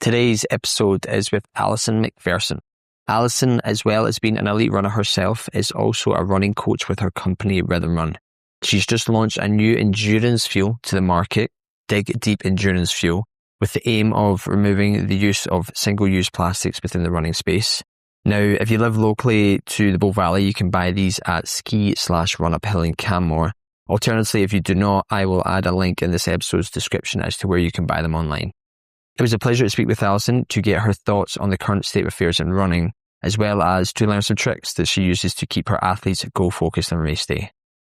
Today's episode is with Alison McPherson. Alison, as well as being an elite runner herself, is also a running coach with her company Rhythm Run. She's just launched a new endurance fuel to the market, Dig Deep Endurance Fuel, with the aim of removing the use of single-use plastics within the running space. Now, if you live locally to the Bow Valley, you can buy these at Ski/Run Uphill in Canmore. Alternatively, if you do not, I will add a link in this episode's description as to where you can buy them online. It was a pleasure to speak with Alison to get her thoughts on the current state of affairs in running, as well as to learn some tricks that she uses to keep her athletes goal-focused on race day.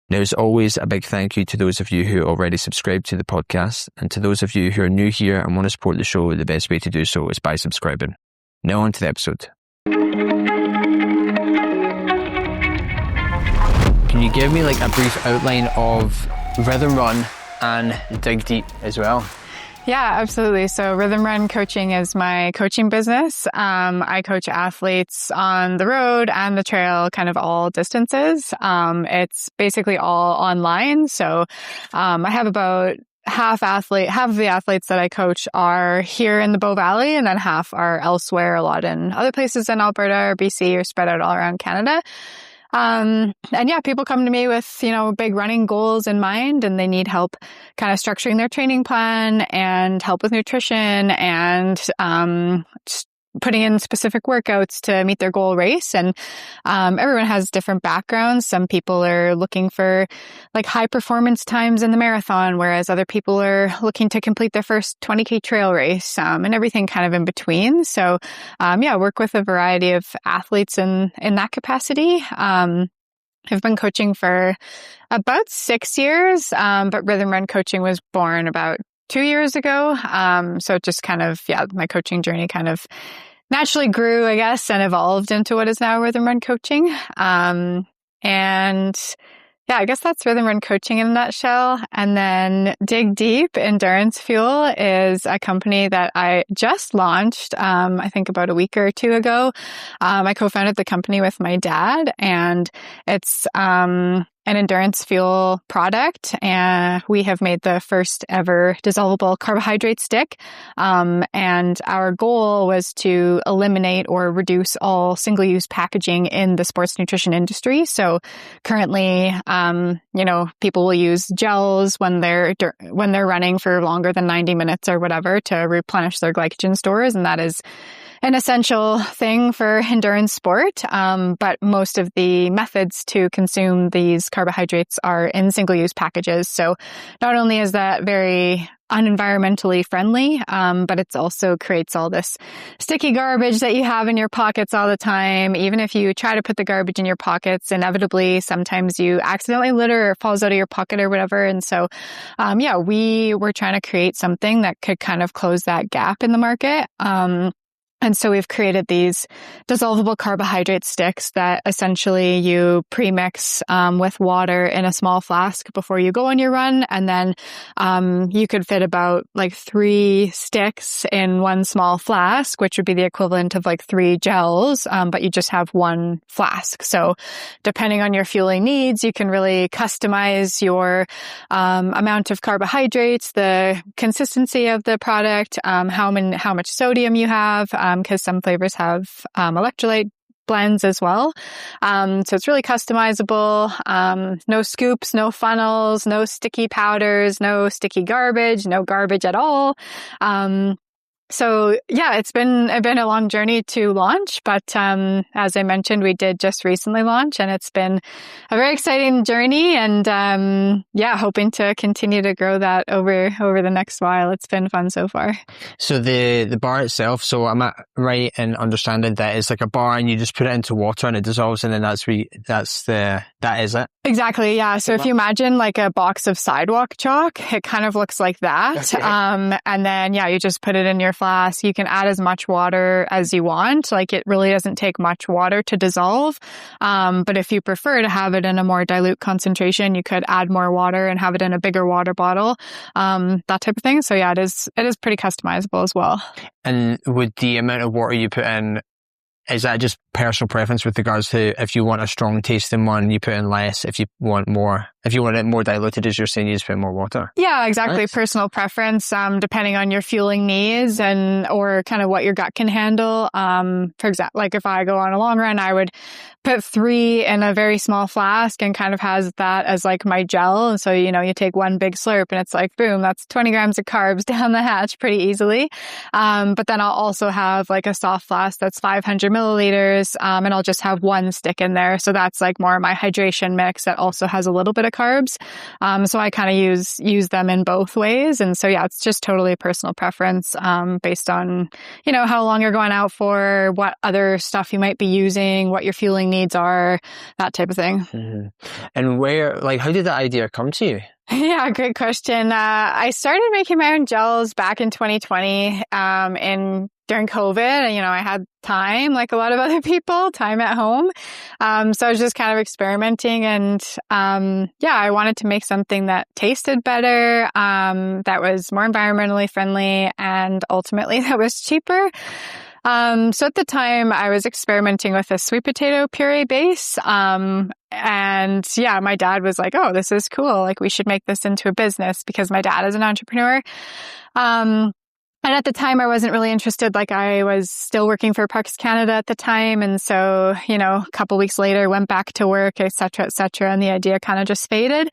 Now, as always, a big thank you to those of you who already subscribed to the podcast, and to those of you who are new here and want to support the show, the best way to do so is by subscribing. Now on to the episode. Can you give me like a brief outline of Rhythm Run and Dig Deep as well? Yeah, absolutely. So Rhythm Run Coaching is my coaching business. I coach athletes on the road and the trail, kind of all distances. It's basically all online. So I have about half of the athletes that I coach are here in the Bow Valley, and then half are elsewhere, a lot in other places in Alberta or BC, or spread out all around Canada. And yeah, people come to me with, big running goals in mind, and they need help kind of structuring their training plan and help with nutrition and, just putting in specific workouts to meet their goal race. And, everyone has different backgrounds. Some people are looking for like high performance times in the marathon, whereas other people are looking to complete their first 20K trail race, and everything kind of in between. So, I work with a variety of athletes in that capacity. I've been coaching for about 6 years, but Rhythm Run Coaching was born about 2 years ago. So it just kind of, my coaching journey kind of naturally grew, I guess, and evolved into what is now Rhythm Run Coaching. I guess that's Rhythm Run Coaching in a nutshell. And then Dig Deep Endurance Fuel is a company that I just launched, I think about a week or two ago. I co-founded the company with my dad, and it's an endurance fuel product, and we have made the first ever dissolvable carbohydrate stick. And our goal was to eliminate or reduce all single-use packaging in the sports nutrition industry. So currently, people will use gels when they're running for longer than 90 minutes or whatever to replenish their glycogen stores, and that is an essential thing for endurance sport. But most of the methods to consume these carbohydrates are in single-use packages. So not only is that very unenvironmentally friendly, but it also creates all this sticky garbage that you have in your pockets all the time. Even if you try to put the garbage in your pockets, inevitably, sometimes you accidentally litter or it falls out of your pocket or whatever. And so, we were trying to create something that could kind of close that gap in the market. And so we've created these dissolvable carbohydrate sticks that essentially you pre-mix with water in a small flask before you go on your run. And then you could fit about like 3 sticks in one small flask, which would be the equivalent of like 3 gels, but you just have one flask. So depending on your fueling needs, you can really customize your amount of carbohydrates, the consistency of the product, how much sodium you have, because some flavors have electrolyte blends as well. So it's really customizable. No scoops, no funnels, no sticky powders, no sticky garbage, no garbage at all. So it's been a long journey to launch, but as I mentioned, we did just recently launch, and it's been a very exciting journey, and hoping to continue to grow that over the next while. It's been fun so far. So the bar itself, so am I right in understanding that it's like a bar and you just put it into water and it dissolves, and then that is it? Exactly, yeah. So if you imagine like a box of sidewalk chalk, it kind of looks like that. Okay. And then you just put it in your flask. You can add as much water as you want. Like, it really doesn't take much water to dissolve. But if you prefer to have it in a more dilute concentration, you could add more water and have it in a bigger water bottle, that type of thing. So it is pretty customizable as well. And would the amount of water you put in is that just personal preference with regards to if you want a strong tasting one, you put in less. If you want it more diluted, as you're saying, you just put in more water? Yeah, exactly. Nice. Personal preference, depending on your fueling needs or kind of what your gut can handle. For example, like if I go on a long run, I would put 3 in a very small flask and kind of has that as like my gel. And so, you take one big slurp and it's like, boom, that's 20 grams of carbs down the hatch pretty easily. But then I'll also have like a soft flask that's 500 milliliters, and I'll just have 1 stick in there. So that's like more my hydration mix that also has a little bit of carbs. So I kind of use them in both ways. And so, yeah, it's just totally personal preference, based on, how long you're going out for, what other stuff you might be using, what your fueling needs are, that type of thing. Mm-hmm. And how did that idea come to you? Yeah, great question. I started making my own gels back in 2020, during COVID. I had time, like a lot of other people, time at home. So I was just kind of experimenting and, I wanted to make something that tasted better, that was more environmentally friendly, and ultimately that was cheaper. So at the time I was experimenting with a sweet potato puree base. And my dad was like, "Oh, this is cool. Like we should make this into a business," because my dad is an entrepreneur. And at the time I wasn't really interested. Like I was still working for Parks Canada at the time. And so, a couple weeks later went back to work, et cetera, and the idea kind of just faded.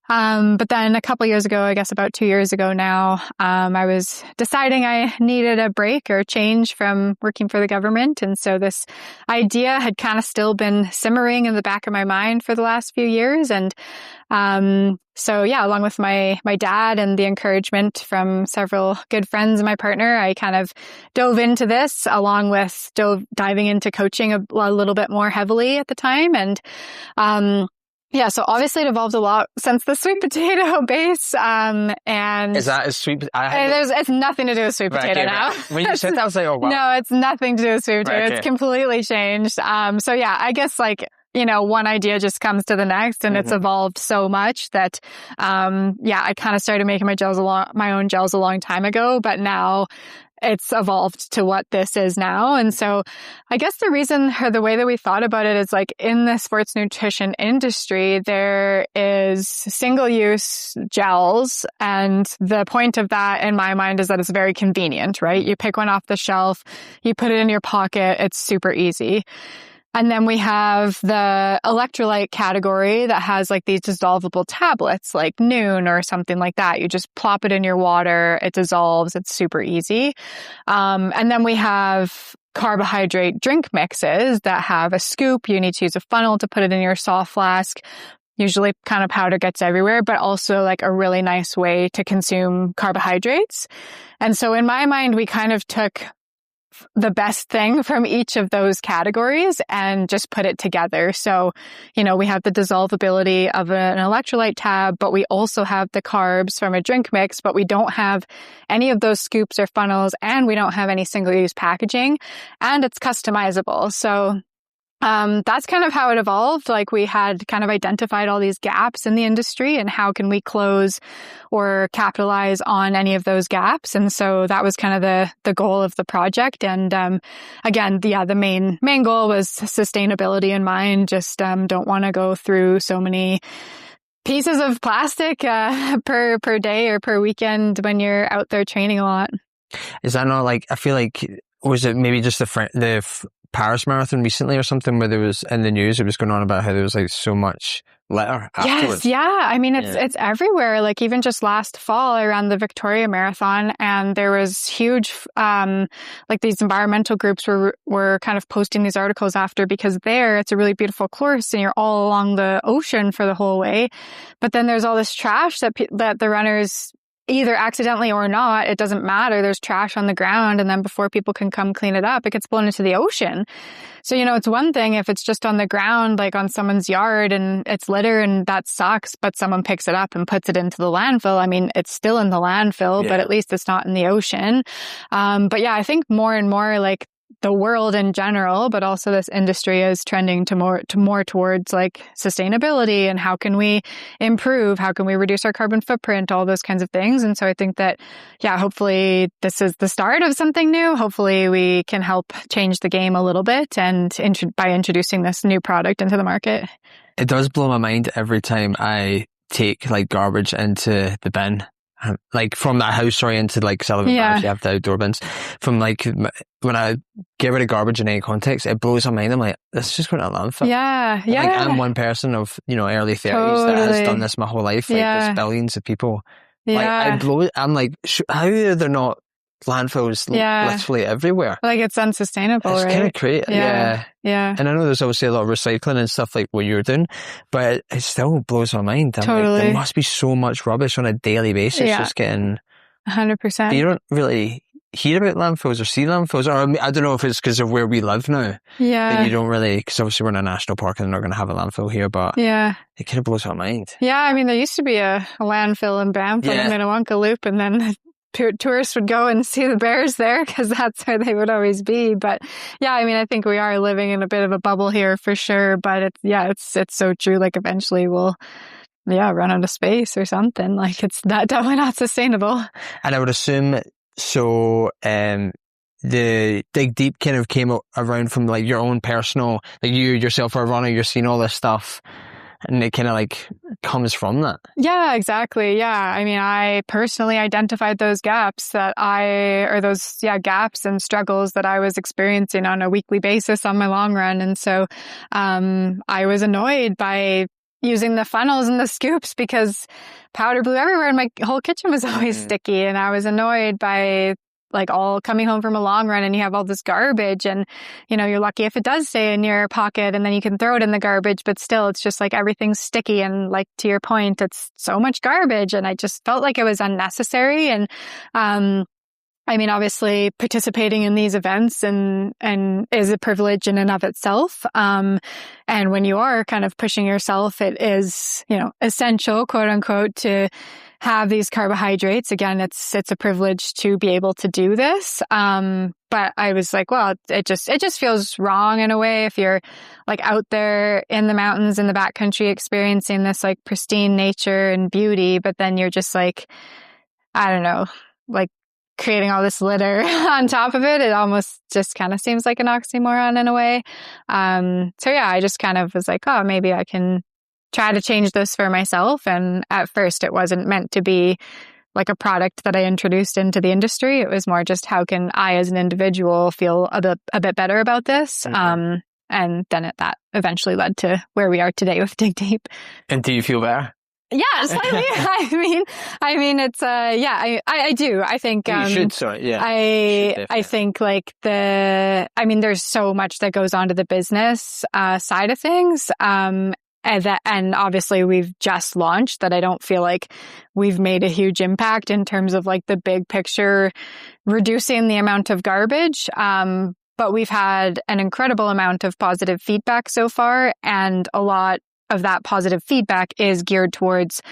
But then a couple years ago, I guess about 2 years ago now, I was deciding I needed a break or change from working for the government. And so this idea had kind of still been simmering in the back of my mind for the last few years. And, along with my dad and the encouragement from several good friends and my partner, I kind of dove into this along with diving into coaching a little bit more heavily at the time. And, so obviously it evolved a lot since the sweet potato base. And is that a sweet? It's nothing to do with sweet potato now. Right. When you said that, I was like, oh wow. No, it's nothing to do with sweet potato. Right, okay. It's completely changed. I guess one idea just comes to the next, and it's evolved so much that, I kind of started making my own gels a long time ago, but now it's evolved to what this is now. And so I guess the reason or the way that we thought about it is like in the sports nutrition industry, there is single-use gels. And the point of that in my mind is that it's very convenient, right? You pick one off the shelf, you put it in your pocket, it's super easy. And then we have the electrolyte category that has like these dissolvable tablets like Noon or something like that. You just plop it in your water, it dissolves, it's super easy. And then we have carbohydrate drink mixes that have a scoop. You need to use a funnel to put it in your soft flask. Usually kind of powder gets everywhere, but also like a really nice way to consume carbohydrates. And so in my mind, we kind of took the best thing from each of those categories and just put it together. So, we have the dissolvability of an electrolyte tab, but we also have the carbs from a drink mix, but we don't have any of those scoops or funnels, and we don't have any single-use packaging, and it's customizable. So that's kind of how it evolved. Like we had kind of identified all these gaps in the industry and how can we close or capitalize on any of those gaps. And so that was kind of the goal of the project. And again, the main goal was sustainability in mind. Just don't want to go through so many pieces of plastic per day or per weekend when you're out there training a lot. Is that not like, I feel like, was it maybe just the Paris Marathon recently or something where there was in the news, it was going on about how there was like so much litter afterwards? Yes, yeah. I mean, it's everywhere. Like even just last fall, I ran the Victoria Marathon, and there was huge, like these environmental groups were kind of posting these articles after, because it's a really beautiful course and you're all along the ocean for the whole way. But then there's all this trash that the runners, either accidentally or not, it doesn't matter. There's trash on the ground, and then before people can come clean it up, it gets blown into the ocean. So, it's one thing if it's just on the ground, like on someone's yard, and it's litter and that sucks, but someone picks it up and puts it into the landfill. I mean, it's still in the landfill, but at least it's not in the ocean. But yeah, I think more and more, like the world in general, but also this industry is trending to more towards like sustainability and how can we improve, how can we reduce our carbon footprint, all those kinds of things. And so I think that, yeah, hopefully this is the start of something new. Hopefully we can help change the game a little bit and by introducing this new product into the market. It does blow my mind every time I take like garbage into the bin. Like from that house or into like Sullivan Bars, you have the outdoor bins. From like when I get rid of garbage in any context, it blows my mind. I'm like, this is just going to a landfill. Yeah. Like I'm one person of, early 30s that has done this my whole life. Like there's billions of people. Yeah. I'm like, how are there not landfills literally everywhere? Like it's unsustainable, it's right? Kind of crazy. Yeah. Yeah. And I know there's obviously a lot of recycling and stuff like what you're doing, but it still blows my mind. I'm totally. like, there must be so much rubbish on a daily basis just getting... 100%. You don't really hear about landfills or see landfills, or I don't know if it's because of where we live now. Yeah. That you don't really, because obviously we're in a national park and they're not going to have a landfill here, but it kind of blows my mind. Yeah, I mean, there used to be a landfill in Banff on the Minnewanka Loop, and then tourists would go and see the bears there because that's where they would always be. But yeah, I mean, I think we are living in a bit of a bubble here for sure. But it's so true. Like eventually we'll run out of space or something. Like it's definitely not sustainable. And I would assume so. The Dig Deep kind of came around from like your own personal, like you yourself are a runner, you're seeing all this stuff. And it kind of like comes from that. Yeah, exactly. Yeah. I mean, I personally identified those gaps gaps and struggles that I was experiencing on a weekly basis on my long run. And so, I was annoyed by using the funnels and the scoops because powder blew everywhere and my whole kitchen was always sticky. And I was annoyed by like all coming home from a long run and you have all this garbage and, you're lucky if it does stay in your pocket and then you can throw it in the garbage, but still it's just like everything's sticky. And like, to your point, it's so much garbage. And I just felt like it was unnecessary. And, I mean, obviously participating in these events and is a privilege in and of itself. And when you are kind of pushing yourself, it is, essential, quote unquote, to have these carbohydrates. Again, it's a privilege to be able to do this. But I was like, well, it just feels wrong in a way if you're like out there in the mountains in the backcountry experiencing this like pristine nature and beauty, but then you're just like, I don't know, like creating all this litter on top of it. It almost just kind of seems like an oxymoron in a way. So yeah, I just kind of was like, oh, maybe I can try to change this for myself. And at first it wasn't meant to be like a product that I introduced into the industry. It was more just how can I as an individual feel a bit better about this. And then that eventually led to where we are today with Dig Deep. And do you feel better? Yeah, slightly. I mean, it's, I do. I think, you should, sorry. Yeah. I think like there's so much that goes on to the business, side of things. And obviously we've just launched that I don't feel like we've made a huge impact in terms of like the big picture, reducing the amount of garbage. But we've had an incredible amount of positive feedback so far. And a lot of that positive feedback is geared towards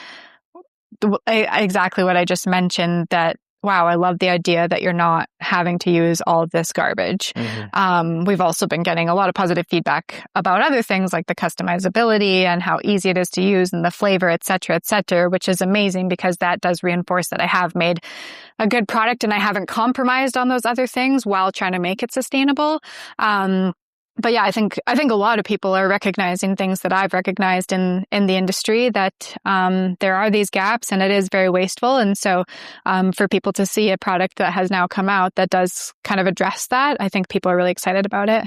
exactly what I just mentioned, that, wow, I love the idea that you're not having to use all of this garbage. We've also been getting a lot of positive feedback about other things like the customizability and how easy it is to use and the flavor, et cetera, which is amazing because that does reinforce that I have made a good product and I haven't compromised on those other things while trying to make it sustainable. But yeah, I think a lot of people are recognizing things that I've recognized in the industry, that there are these gaps and it is very wasteful. And so for people to see a product that has now come out that does kind of address that, I think people are really excited about it.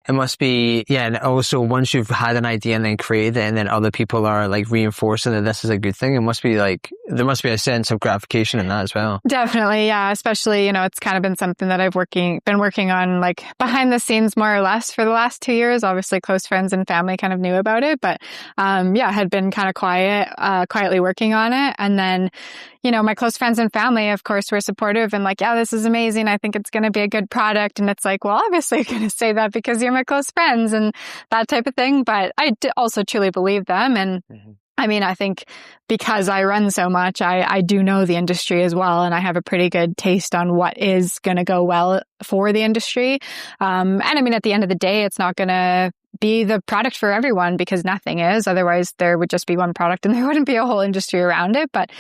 It must be, yeah. And also once you've had an idea and then created it and then other people are like reinforcing that this is a good thing, it must be like, there must be a sense of gratification in that as well. Definitely. Yeah. Especially, it's kind of been something that I've been working on like behind the scenes more or less for the last 2 years. Obviously close friends and family kind of knew about it, but, had been kind of quietly working on it. And then, my close friends and family, of course, were supportive and like, yeah, this is amazing. I think it's going to be a good product. And it's like, well, obviously you're going to say that because you're my close friends and that type of thing. But I also truly believe them. And I mean, I think because I run so much, I do know the industry as well, and I have a pretty good taste on what is going to go well for the industry. And I mean, at the end of the day, it's not going to be the product for everyone because nothing is. Otherwise, there would just be one product and there wouldn't be a whole industry around it. But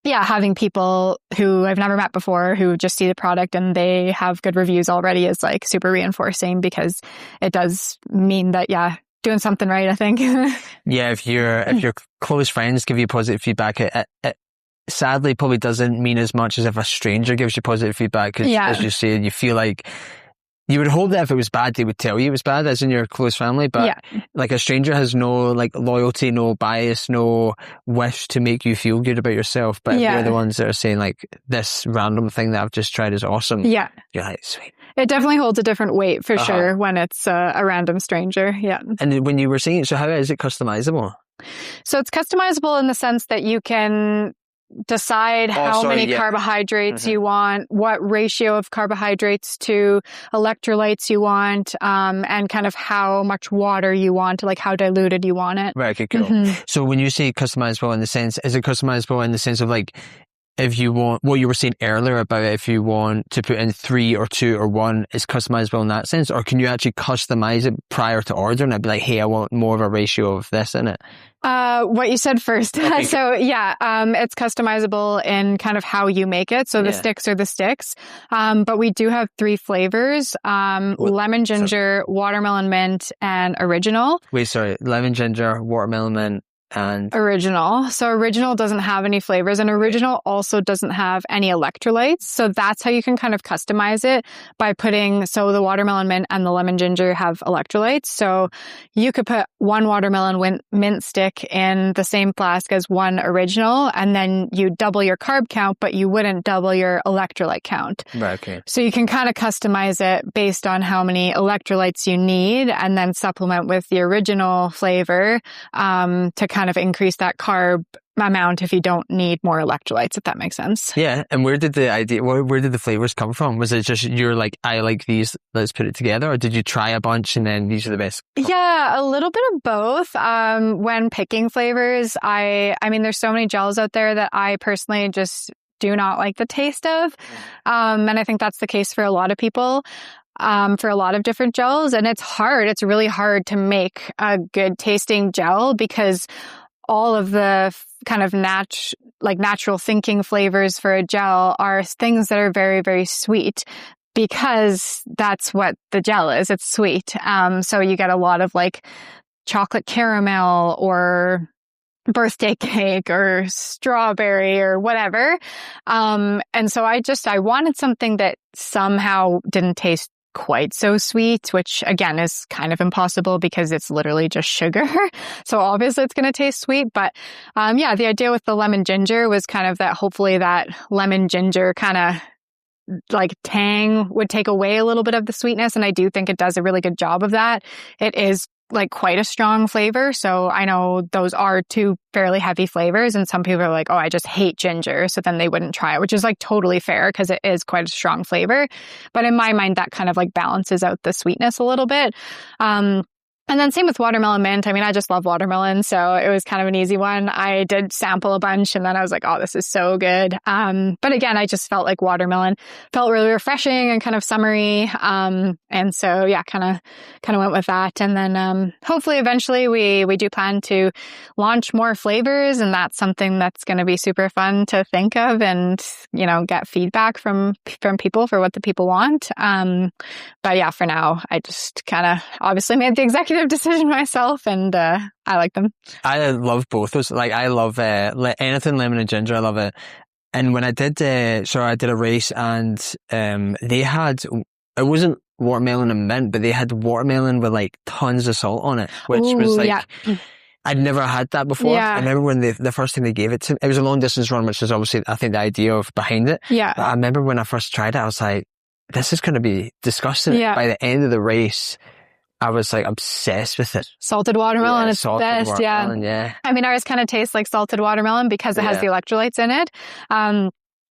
yeah, having people who I've never met before who just see the product and they have good reviews already is like super reinforcing because it does mean that, yeah, doing something right, I think. Yeah, if your close friends give you positive feedback, it sadly probably doesn't mean as much as if a stranger gives you positive feedback. Cause, as you say, you feel like you would hope that if it was bad, they would tell you it was bad, as in your close family. But like a stranger has no like loyalty, no bias, no wish to make you feel good about yourself. But they're the ones that are saying like, this random thing that I've just tried is awesome. Yeah. You're like, sweet. It definitely holds a different weight for sure when it's a random stranger. Yeah. And when you were saying it, so how is it customizable? So it's customizable in the sense that you can decide how many carbohydrates you want, what ratio of carbohydrates to electrolytes you want, and kind of how much water you want, like how diluted you want it. Right, okay, cool. So when you say customizable in the sense, is it customizable in the sense of like, if you want, what you were saying earlier about if you want to put in 3 or 2 or 1, is customizable in that sense? Or can you actually customize it prior to ordering? I'd be like, hey, I want more of a ratio of this in it. What you said first. Okay. So yeah, it's customizable in kind of how you make it. So the sticks are the sticks. But we do have 3 flavors, lemon ginger, watermelon mint, and original. Wait, sorry. Lemon ginger, watermelon mint, and original. So original doesn't have any flavors, and original also doesn't have any electrolytes. So that's how you can kind of customize it by putting, so the watermelon mint and the lemon ginger have electrolytes. So you could put 1 watermelon mint stick in the same flask as 1 original, and then you double your carb count, but you wouldn't double your electrolyte count. Right, okay. So you can kind of customize it based on how many electrolytes you need, and then supplement with the original flavor to kind of increase that carb amount if you don't need more electrolytes, if that makes sense. Yeah. And where did the flavors come from? Was it just you're like, I like these, let's put it together? Or did you try a bunch and then these are the best? Yeah, a little bit of both. When picking flavors, I mean, there's so many gels out there that I personally just do not like the taste of. And I think that's the case for a lot of people. For a lot of different gels, and it's hard. It's really hard to make a good tasting gel because all of the kind of natural thinking flavors for a gel are things that are very, very sweet because that's what the gel is. It's sweet. So you get a lot of like chocolate caramel or birthday cake or strawberry or whatever. And so I wanted something that somehow didn't taste quite so sweet, which again is kind of impossible because it's literally just sugar. So obviously it's going to taste sweet. But yeah, the idea with the lemon ginger was kind of that hopefully that lemon ginger kind of like tang would take away a little bit of the sweetness. And I do think it does a really good job of that. It is like quite a strong flavor. So I know those are 2 fairly heavy flavors, and some people are like, oh, I just hate ginger. So then they wouldn't try it, which is like totally fair because it is quite a strong flavor. But in my mind, that kind of like balances out the sweetness a little bit. And then same with watermelon mint. I mean, I just love watermelon, so it was kind of an easy one. I did sample a bunch and then I was like, oh, this is so good. But again, I just felt like watermelon felt really refreshing and kind of summery. And so yeah, kind of went with that. And then hopefully eventually we do plan to launch more flavors, and that's something that's going to be super fun to think of and, you know, get feedback from people for what the people want. But yeah, for now, I just kind of obviously made the executive decision myself, and I like them. I love both those. Like I love anything lemon and ginger. I love it. And when I did, I did a race, and they had, it wasn't watermelon and mint, but they had watermelon with like tons of salt on it, which was like, I'd never had that before. Yeah. I remember when the first time they gave it to me, it was a long distance run, which is obviously, I think, the idea of behind it. Yeah. But I remember when I first tried it, I was like, this is going to be disgusting. Yeah. By the end of the race, I was like obsessed with it. Salted watermelon is the best. Yeah. I mean, ours kind of tastes like salted watermelon because it has the electrolytes in it.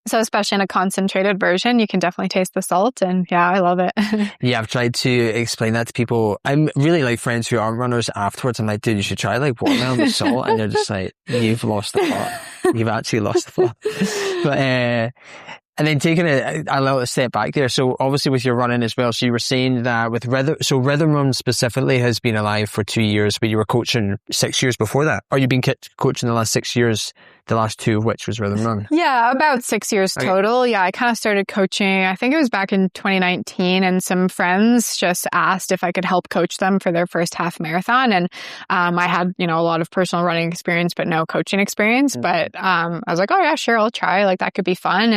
So especially in a concentrated version, you can definitely taste the salt, and yeah, I love it. Yeah, I've tried to explain that to people. I'm really like friends who are runners afterwards. I'm like, dude, you should try like watermelon with salt. And they're just like, you've lost the plot. You've actually lost the plot. But, and then taking a little step back there. So obviously with your running as well. So you were saying that with Rhythm Run specifically has been alive for 2 years, but you were coaching 6 years before that. Or you've been coaching the last 6 years, the last 2 of which was Rhythm Run. Yeah, about 6 years total. Yeah, I kind of started coaching, I think it was back in 2019, and some friends just asked if I could help coach them for their first half marathon. And I had, a lot of personal running experience, but no coaching experience. But I was like, oh yeah, sure, I'll try. Like that could be fun.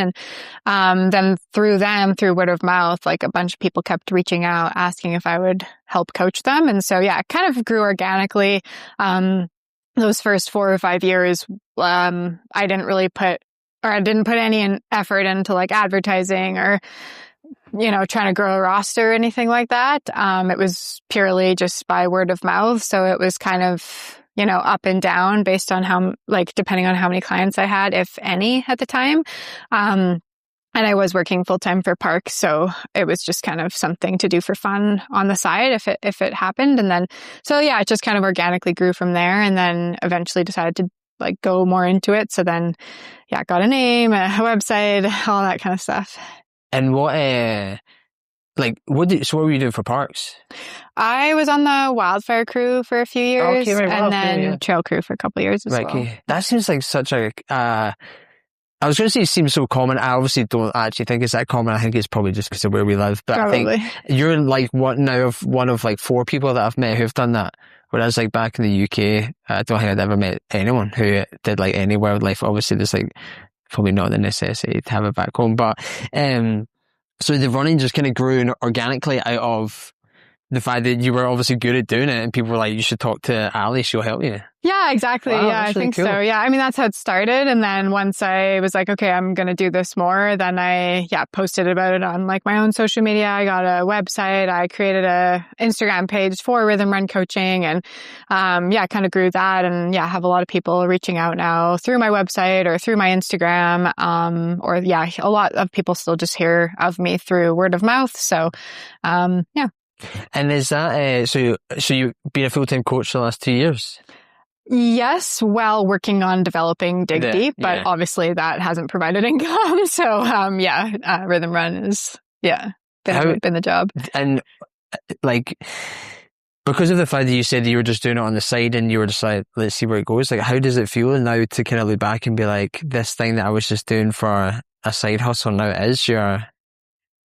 And then through word of mouth, like a bunch of people kept reaching out, asking if I would help coach them. And so, yeah, it kind of grew organically. Those first 4 or 5 years, I didn't put any effort into like advertising or, trying to grow a roster or anything like that. It was purely just by word of mouth. So it was kind of, up and down based on depending on how many clients I had, if any, at the time. And I was working full time for Park, so it was just kind of something to do for fun on the side if it happened. And then, so yeah, it just kind of organically grew from there, and then eventually decided to like go more into it. So then, yeah, got a name, a website, all that kind of stuff. And what were you doing for Parks? I was on the wildfire crew for a few years, and then trail crew for a couple of years as well. Okay. That seems like such a. I was going to say it seems so common. I obviously don't actually think it's that common. I think it's probably just because of where we live. But probably. I think you're like one of like 4 people that I've met who've done that. Whereas like back in the UK, I don't think I'd ever met anyone who did like any wildlife. Obviously there's like probably not the necessity to have it back home. But so the running just kind of grew organically out of the fact that you were obviously good at doing it, and people were like, you should talk to Ali, she'll help you. Yeah, exactly. Wow, yeah, I think cool. So. Yeah, I mean, that's how it started. And then once I was like, okay, I'm going to do this more, then I posted about it on like my own social media. I got a website. I created a Instagram page for Rhythm Run coaching, and kind of grew that. And have a lot of people reaching out now through my website or through my Instagram. A lot of people still just hear of me through word of mouth. So, yeah. And is that, so you've been a full-time coach for the last 2 years? Yes, while working on developing Dig Deep, but obviously that hasn't provided income. So, Rhythm Run is, been the job. And like, because of the fact that you said that you were just doing it on the side and you were just like, let's see where it goes. Like, how does it feel now to kind of look back and be like, this thing that I was just doing for a side hustle now is your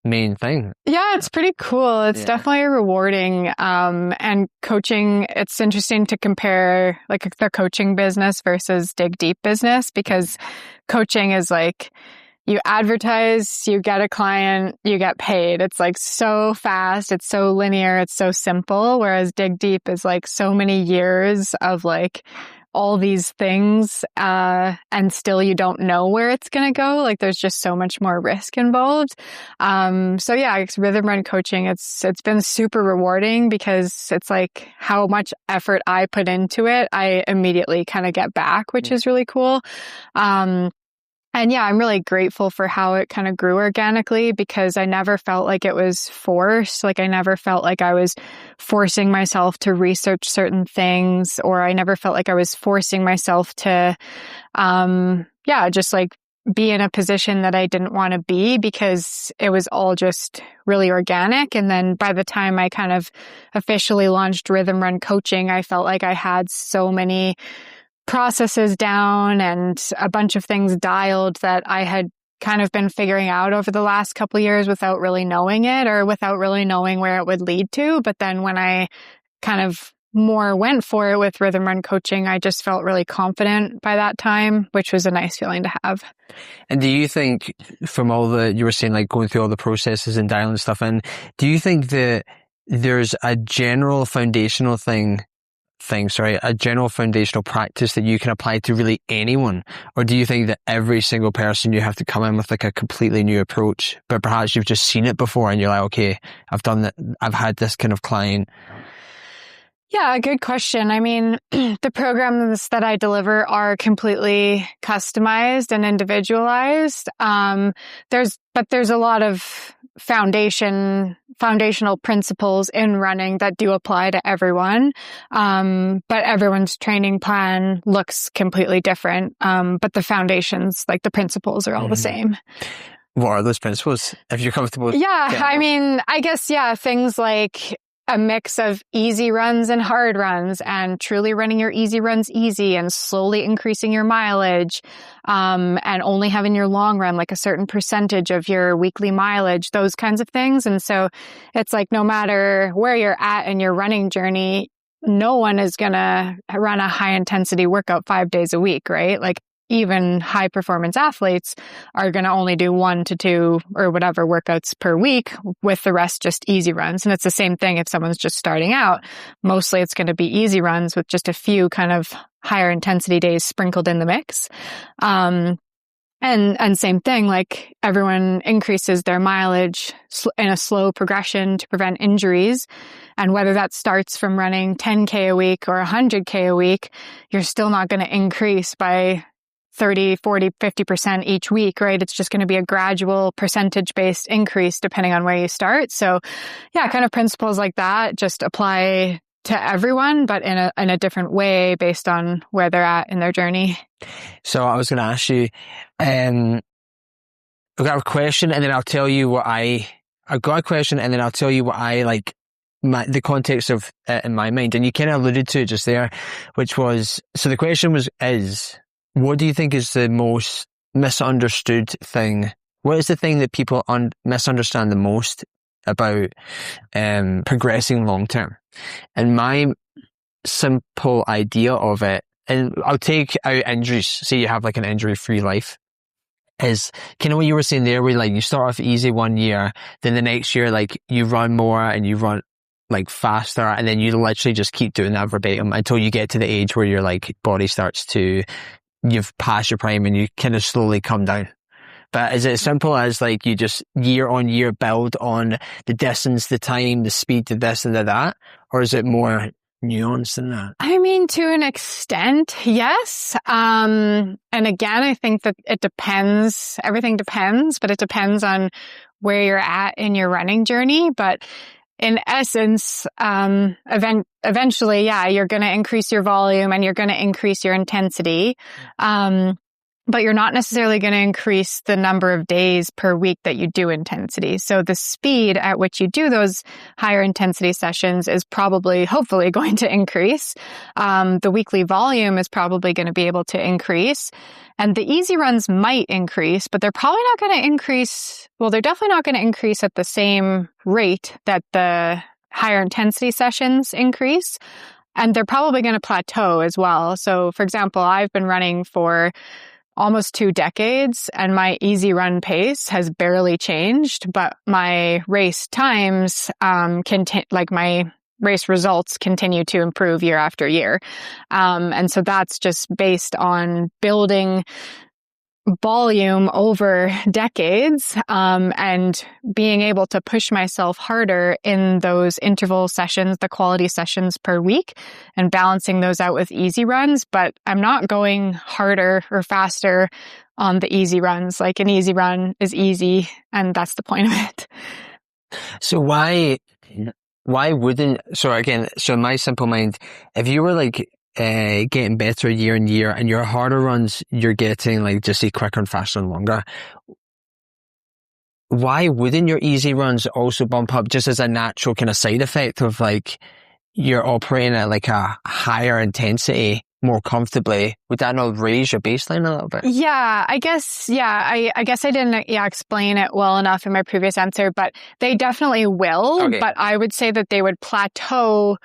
main thing? Yeah, it's pretty cool. It's definitely rewarding. And coaching, it's interesting to compare like the coaching business versus Dig Deep business, because coaching is like you advertise, you get a client, you get paid. It's like so fast. It's so linear. It's so simple. Whereas Dig Deep is like so many years of like all these things, and still you don't know where it's going to go. Like there's just so much more risk involved. It's Rhythm Run coaching. It's been super rewarding because it's like how much effort I put into it, I immediately kind of get back, which is really cool. I'm really grateful for how it kind of grew organically, because I never felt like it was forced. Like I never felt like I was forcing myself to research certain things, or I never felt like I was forcing myself to, just like be in a position that I didn't want to be, because it was all just really organic. And then by the time I kind of officially launched Rhythm Run coaching, I felt like I had so many processes down and a bunch of things dialed that I had kind of been figuring out over the last couple of years without really knowing it, or without really knowing where it would lead to. But then when I kind of more went for it with Rhythm Run coaching, I just felt really confident by that time, which was a nice feeling to have. And do you think, from all the, you were saying like going through all the processes and dialing stuff in, do you think that there's a general foundational a general foundational practice that you can apply to really anyone? Or do you think that every single person you have to come in with like a completely new approach, but perhaps you've just seen it before and you're like, okay, I've done that, I've had this kind of client? Yeah, good question. I mean, the programs that I deliver are completely customized and individualized. There's a lot of foundational principles in running that do apply to everyone. But everyone's training plan looks completely different. But the foundations, like the principles, are all the same. What are those principles, if you're comfortable? Yeah, I mean, I guess, things like a mix of easy runs and hard runs, and truly running your easy runs easy and slowly increasing your mileage, and only having your long run like a certain percentage of your weekly mileage, those kinds of things. And so it's like, no matter where you're at in your running journey, no one is going to run a high intensity workout 5 days a week, right? Like, even high performance athletes are going to only do 1 to 2 or whatever workouts per week, with the rest just easy runs. And it's the same thing if someone's just starting out. Mostly it's going to be easy runs with just a few kind of higher intensity days sprinkled in the mix. And same thing, like everyone increases their mileage in a slow progression to prevent injuries. And whether that starts from running 10K a week or 100K a week, you're still not going to increase by 30, 40, 50% each week, right? It's just going to be a gradual percentage-based increase depending on where you start. So kind of principles like that just apply to everyone, but in a different way based on where they're at in their journey. So I was going to ask you, I've got a question and then I'll tell you what I've got a question and then I'll tell you what I like, the context of it in my mind. And you kind of alluded to it just there, which was, so the question is, what do you think is the most misunderstood thing? What is the thing that people misunderstand the most about progressing long term? And my simple idea of it, and I'll take out injuries, say you have like an injury-free life, is kind of what you were saying there, where like you start off easy 1 year, then the next year like you run more and you run like faster, and then you literally just keep doing that verbatim until you get to the age where your like body starts to, you've passed your prime and you kind of slowly come down. But is it as simple as like you just year on year build on the distance, the time, the speed, the this and the that? Or is it more nuanced than that? I mean, to an extent, yes. And again, I think that it depends. Everything depends, but it depends on where you're at in your running journey. But in essence, eventually, you're going to increase your volume and you're going to increase your intensity. But you're not necessarily going to increase the number of days per week that you do intensity. So the speed at which you do those higher intensity sessions is probably, hopefully, going to increase. The weekly volume is probably going to be able to increase. And the easy runs might increase, but they're probably not going to increase. Well, they're definitely not going to increase at the same rate that the higher intensity sessions increase. And they're probably going to plateau as well. So, for example, I've been running for almost 2 decades and my easy run pace has barely changed, but my race times, my race results continue to improve year after year. And so that's just based on building volume over decades, and being able to push myself harder in those interval sessions, the quality sessions per week, and balancing those out with easy runs. But I'm not going harder or faster on the easy runs. Like, an easy run is easy, and that's the point of it. So why wouldn't, so in my simple mind, if you were like getting better year on year and your harder runs you're getting like just quicker and faster and longer, why wouldn't your easy runs also bump up just as a natural kind of side effect of like you're operating at like a higher intensity more comfortably? Would that not raise your baseline a little bit? Yeah, I guess I didn't explain it well enough in my previous answer, but they definitely will. Okay. But I would say that they would plateau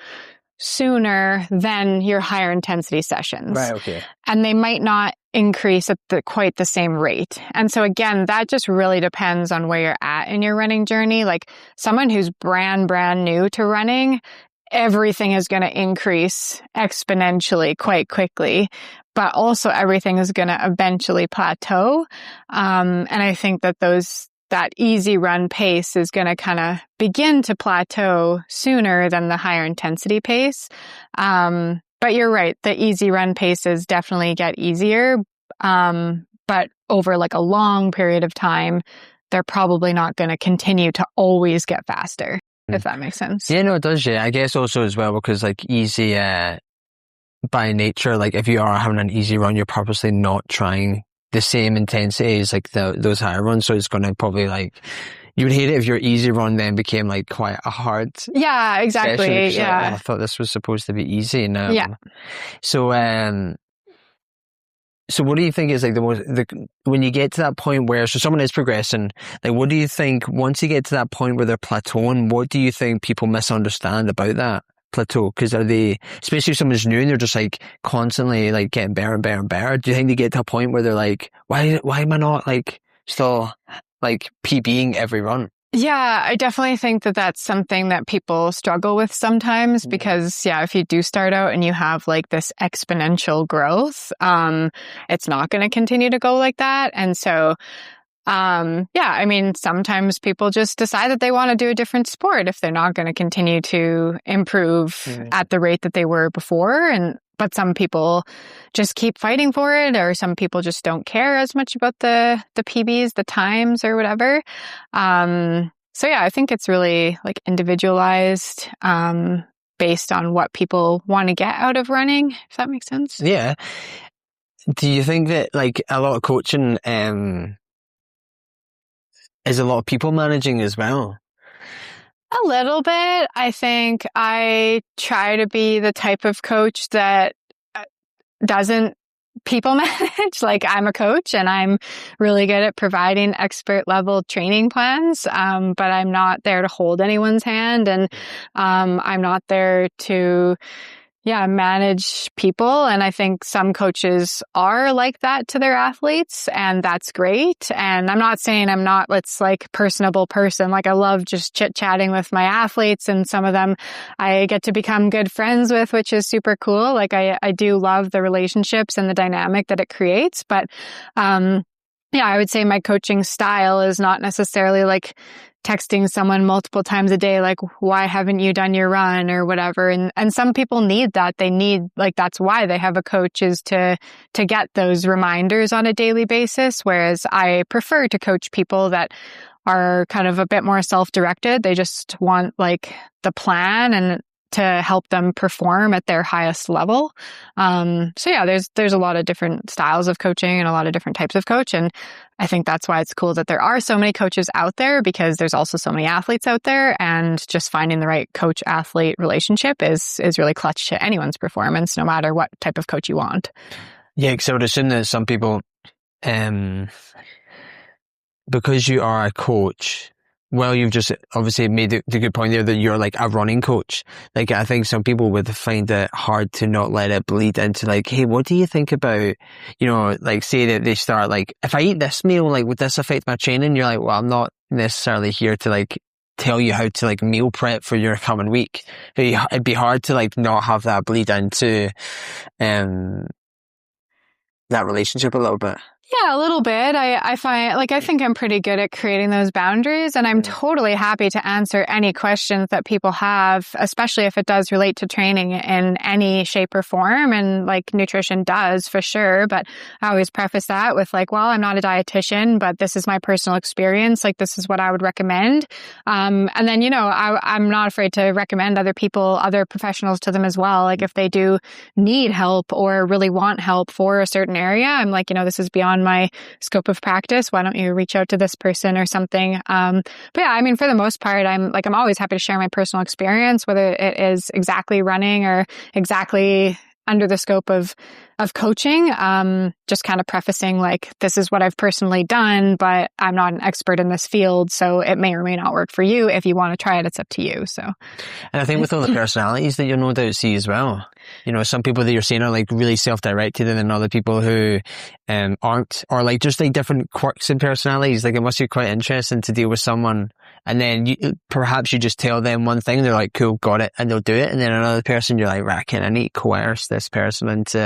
sooner than your higher intensity sessions. Right, okay. And they might not increase at quite the same rate. And so again, that just really depends on where you're at in your running journey. Like, someone who's brand new to running, everything is going to increase exponentially quite quickly, but also everything is going to eventually plateau. And I think that those that easy run pace is going to kind of begin to plateau sooner than the higher intensity pace. But you're right. The easy run paces definitely get easier. But over like a long period of time, they're probably not going to continue to always get faster, if that makes sense. Yeah, no, it does. Yeah, I guess also as well, because like easy, by nature, like if you are having an easy run, you're purposely not trying the same intensity as like those higher runs. So it's going to probably like, you would hate it if your easy run then became like quite a hard. Yeah, exactly. Session. Yeah. Like, I thought this was supposed to be easy. Now. Yeah. So what do you think is like when you get to that point where, so someone is progressing, like what do you think once you get to that point where they're plateauing, what do you think people misunderstand about that plateau? Because are they, especially if someone's new and they're just like constantly like getting better and better and better, do you think they get to a point where they're like, why am I not like still like PBing every run? Yeah, I definitely think that that's something that people struggle with sometimes because, if you do start out and you have like this exponential growth, it's not going to continue to go like that. And so, I mean, sometimes people just decide that they want to do a different sport if they're not going to continue to improve at the rate that they were before. But some people just keep fighting for it, or some people just don't care as much about the PBs, the times or whatever. I think it's really like individualized, based on what people want to get out of running, if that makes sense. Yeah. Do you think that like a lot of coaching, is a lot of people managing as well? A little bit. I think I try to be the type of coach that doesn't people manage. Like I'm a coach and I'm really good at providing expert level training plans. But I'm not there to hold anyone's hand, and I'm not there to manage people. And I think some coaches are like that to their athletes, and that's great. And I'm not saying I'm not this like personable person. Like I love just chit-chatting with my athletes, and some of them I get to become good friends with, which is super cool. Like I do love the relationships and the dynamic that it creates. But I would say my coaching style is not necessarily like texting someone multiple times a day, like, why haven't you done your run or whatever? And some people need that. They need, like, that's why they have a coach, is to get those reminders on a daily basis. Whereas I prefer to coach people that are kind of a bit more self-directed. They just want like the plan and to help them perform at their highest level. There's a lot of different styles of coaching and a lot of different types of coach. And I think that's why it's cool that there are so many coaches out there, because there's also so many athletes out there, and just finding the right coach-athlete relationship is really clutch to anyone's performance, no matter what type of coach you want. Yeah, because I would assume that some people, because you are a coach, well, you've just obviously made the good point there that you're like a running coach. Like, I think some people would find it hard to not let it bleed into like, hey, what do you think about, like say that they start like, if I eat this meal, like would this affect my training? You're like, well, I'm not necessarily here to like tell you how to like meal prep for your coming week. It'd be hard to like not have that bleed into, that relationship a little bit. Yeah, a little bit. I think I'm pretty good at creating those boundaries, and I'm totally happy to answer any questions that people have, especially if it does relate to training in any shape or form. And like nutrition does for sure. But I always preface that with like, well, I'm not a dietitian, but this is my personal experience. Like this is what I would recommend. And then, I'm not afraid to recommend other professionals to them as well. Like if they do need help or really want help for a certain area, I'm like, this is beyond my scope of practice. Why don't you reach out to this person or something? But yeah, I mean, for the most part, I'm always happy to share my personal experience, whether it is exactly running or exactly under the scope of coaching. Just kind of prefacing like, this is what I've personally done, but I'm not an expert in this field. So it may or may not work for you. If you want to try it, it's up to you. So, and I think with all the personalities that you'll no doubt see as well, some people that you're seeing are like really self-directed, and then other people who aren't, or like just like different quirks and personalities. Like it must be quite interesting to deal with someone, and then perhaps you just tell them one thing, they're like, cool, got it, and they'll do it. And then another person, you're like, right, I need to coerce this person into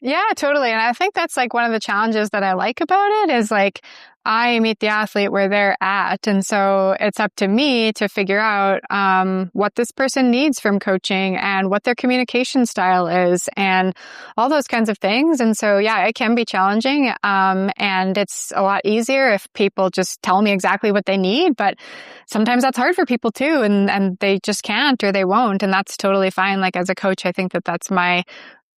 Yeah, totally. And I think that's like one of the challenges that I like about it is like I meet the athlete where they're at. And so it's up to me to figure out what this person needs from coaching and what their communication style is and all those kinds of things. And so, yeah, it can be challenging. And it's a lot easier if people just tell me exactly what they need. But sometimes that's hard for people too. And they just can't or they won't. And that's totally fine. Like as a coach, I think that that's my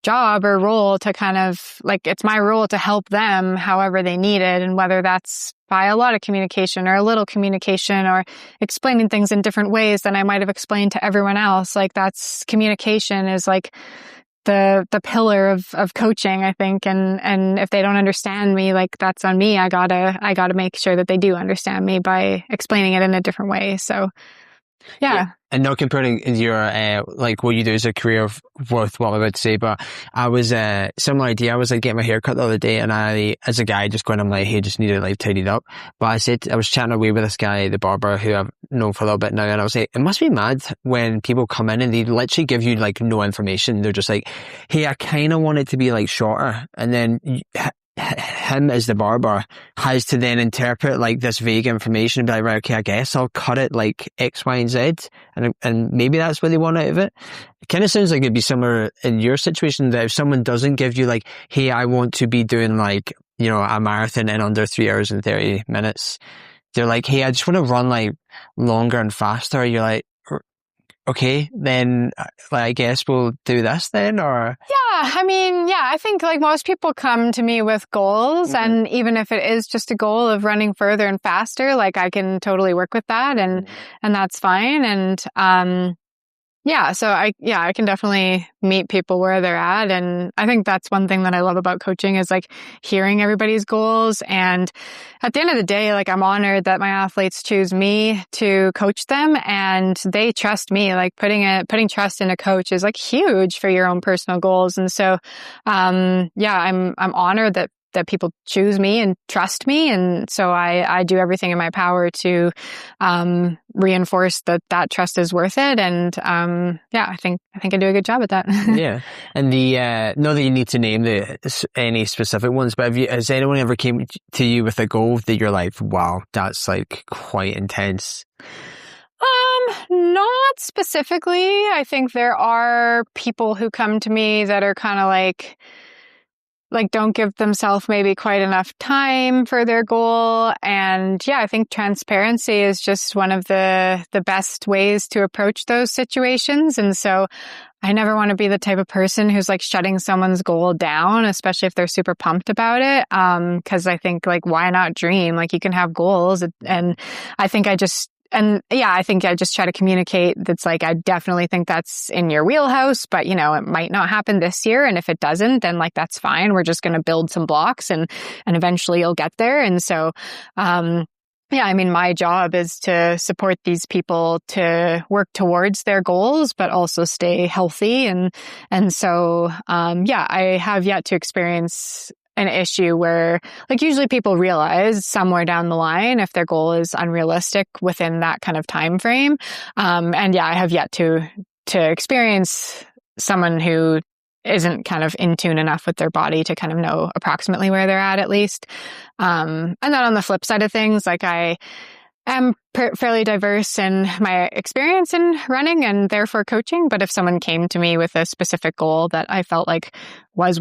job or role to kind of like, it's my role to help them however they need it. And whether that's by a lot of communication or a little communication or explaining things in different ways than I might have explained to everyone else. Like that's communication is like the pillar of coaching, I think. And if they don't understand me, like that's on me. I gotta make sure that they do understand me by explaining it in a different way. So yeah. And not comparing your, like what you do as a career with what I'm about to say, but I was, similar idea. I was like getting my hair cut the other day and I, as a guy, just going, I'm like, hey, just need it like tidied up. But I was chatting away with this guy, the barber, who I've known for a little bit now. And I was like, it must be mad when people come in and they literally give you like no information. They're just like, hey, I kind of want it to be like shorter. And then him as the barber has to then interpret like this vague information and be like, right, okay, I guess I'll cut it like X, Y, and Z. And maybe that's what they want out of it. It kind of sounds like it'd be similar in your situation that if someone doesn't give you like, hey, I want to be doing like, you know, a marathon in under 3 hours and 30 minutes. They're like, hey, I just want to run like longer and faster. You're like, okay, then I guess we'll do this then, or? Yeah, I mean, yeah, I think like most people come to me with goals, and even if it is just a goal of running further and faster, like I can totally work with that, and that's fine. And yeah, so I can definitely meet people where they're at. And I think that's one thing that I love about coaching is like hearing everybody's goals. And at the end of the day, like I'm honored that my athletes choose me to coach them and they trust me. Like putting trust in a coach is like huge for your own personal goals. And so, I'm honored that people choose me and trust me. And so I do everything in my power to reinforce that trust is worth it. And I think I do a good job at that. Yeah. And the not that you need to name any specific ones, but has anyone ever came to you with a goal that you're like, wow, that's like quite intense? Not specifically. I think there are people who come to me that are kind of like don't give themselves maybe quite enough time for their goal. And yeah, I think transparency is just one of the best ways to approach those situations. And so I never want to be the type of person who's like shutting someone's goal down, especially if they're super pumped about it. 'Cause I think like, why not dream? Like you can have goals. And I think I just try to communicate that's like, I definitely think that's in your wheelhouse, but you know, it might not happen this year. And if it doesn't, then like, that's fine. We're just going to build some blocks and eventually you'll get there. And so, I mean, my job is to support these people to work towards their goals, but also stay healthy. And so, I have yet to experience an issue where like usually people realize somewhere down the line if their goal is unrealistic within that kind of time frame. I have yet to experience someone who isn't kind of in tune enough with their body to kind of know approximately where they're at least. And then on the flip side of things, like I am fairly diverse in my experience in running and therefore coaching. But if someone came to me with a specific goal that I felt like was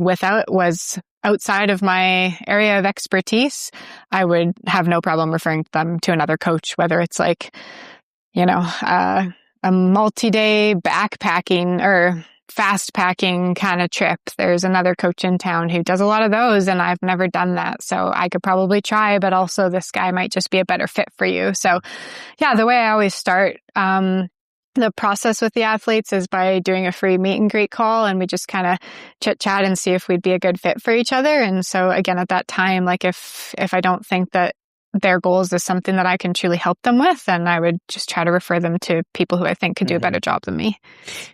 outside of my area of expertise, I would have no problem referring them to another coach, whether it's like, you know, a multi-day backpacking or fast packing kind of trip. There's another coach in town who does a lot of those and I've never done that. So I could probably try, but also this guy might just be a better fit for you. So yeah, the way I always start, the process with the athletes is by doing a free meet and greet call and we just kind of chit chat and see if we'd be a good fit for each other. And so again, at that time, like if I don't think that their goals is something that I can truly help them with, then I would just try to refer them to people who I think could do a better job than me.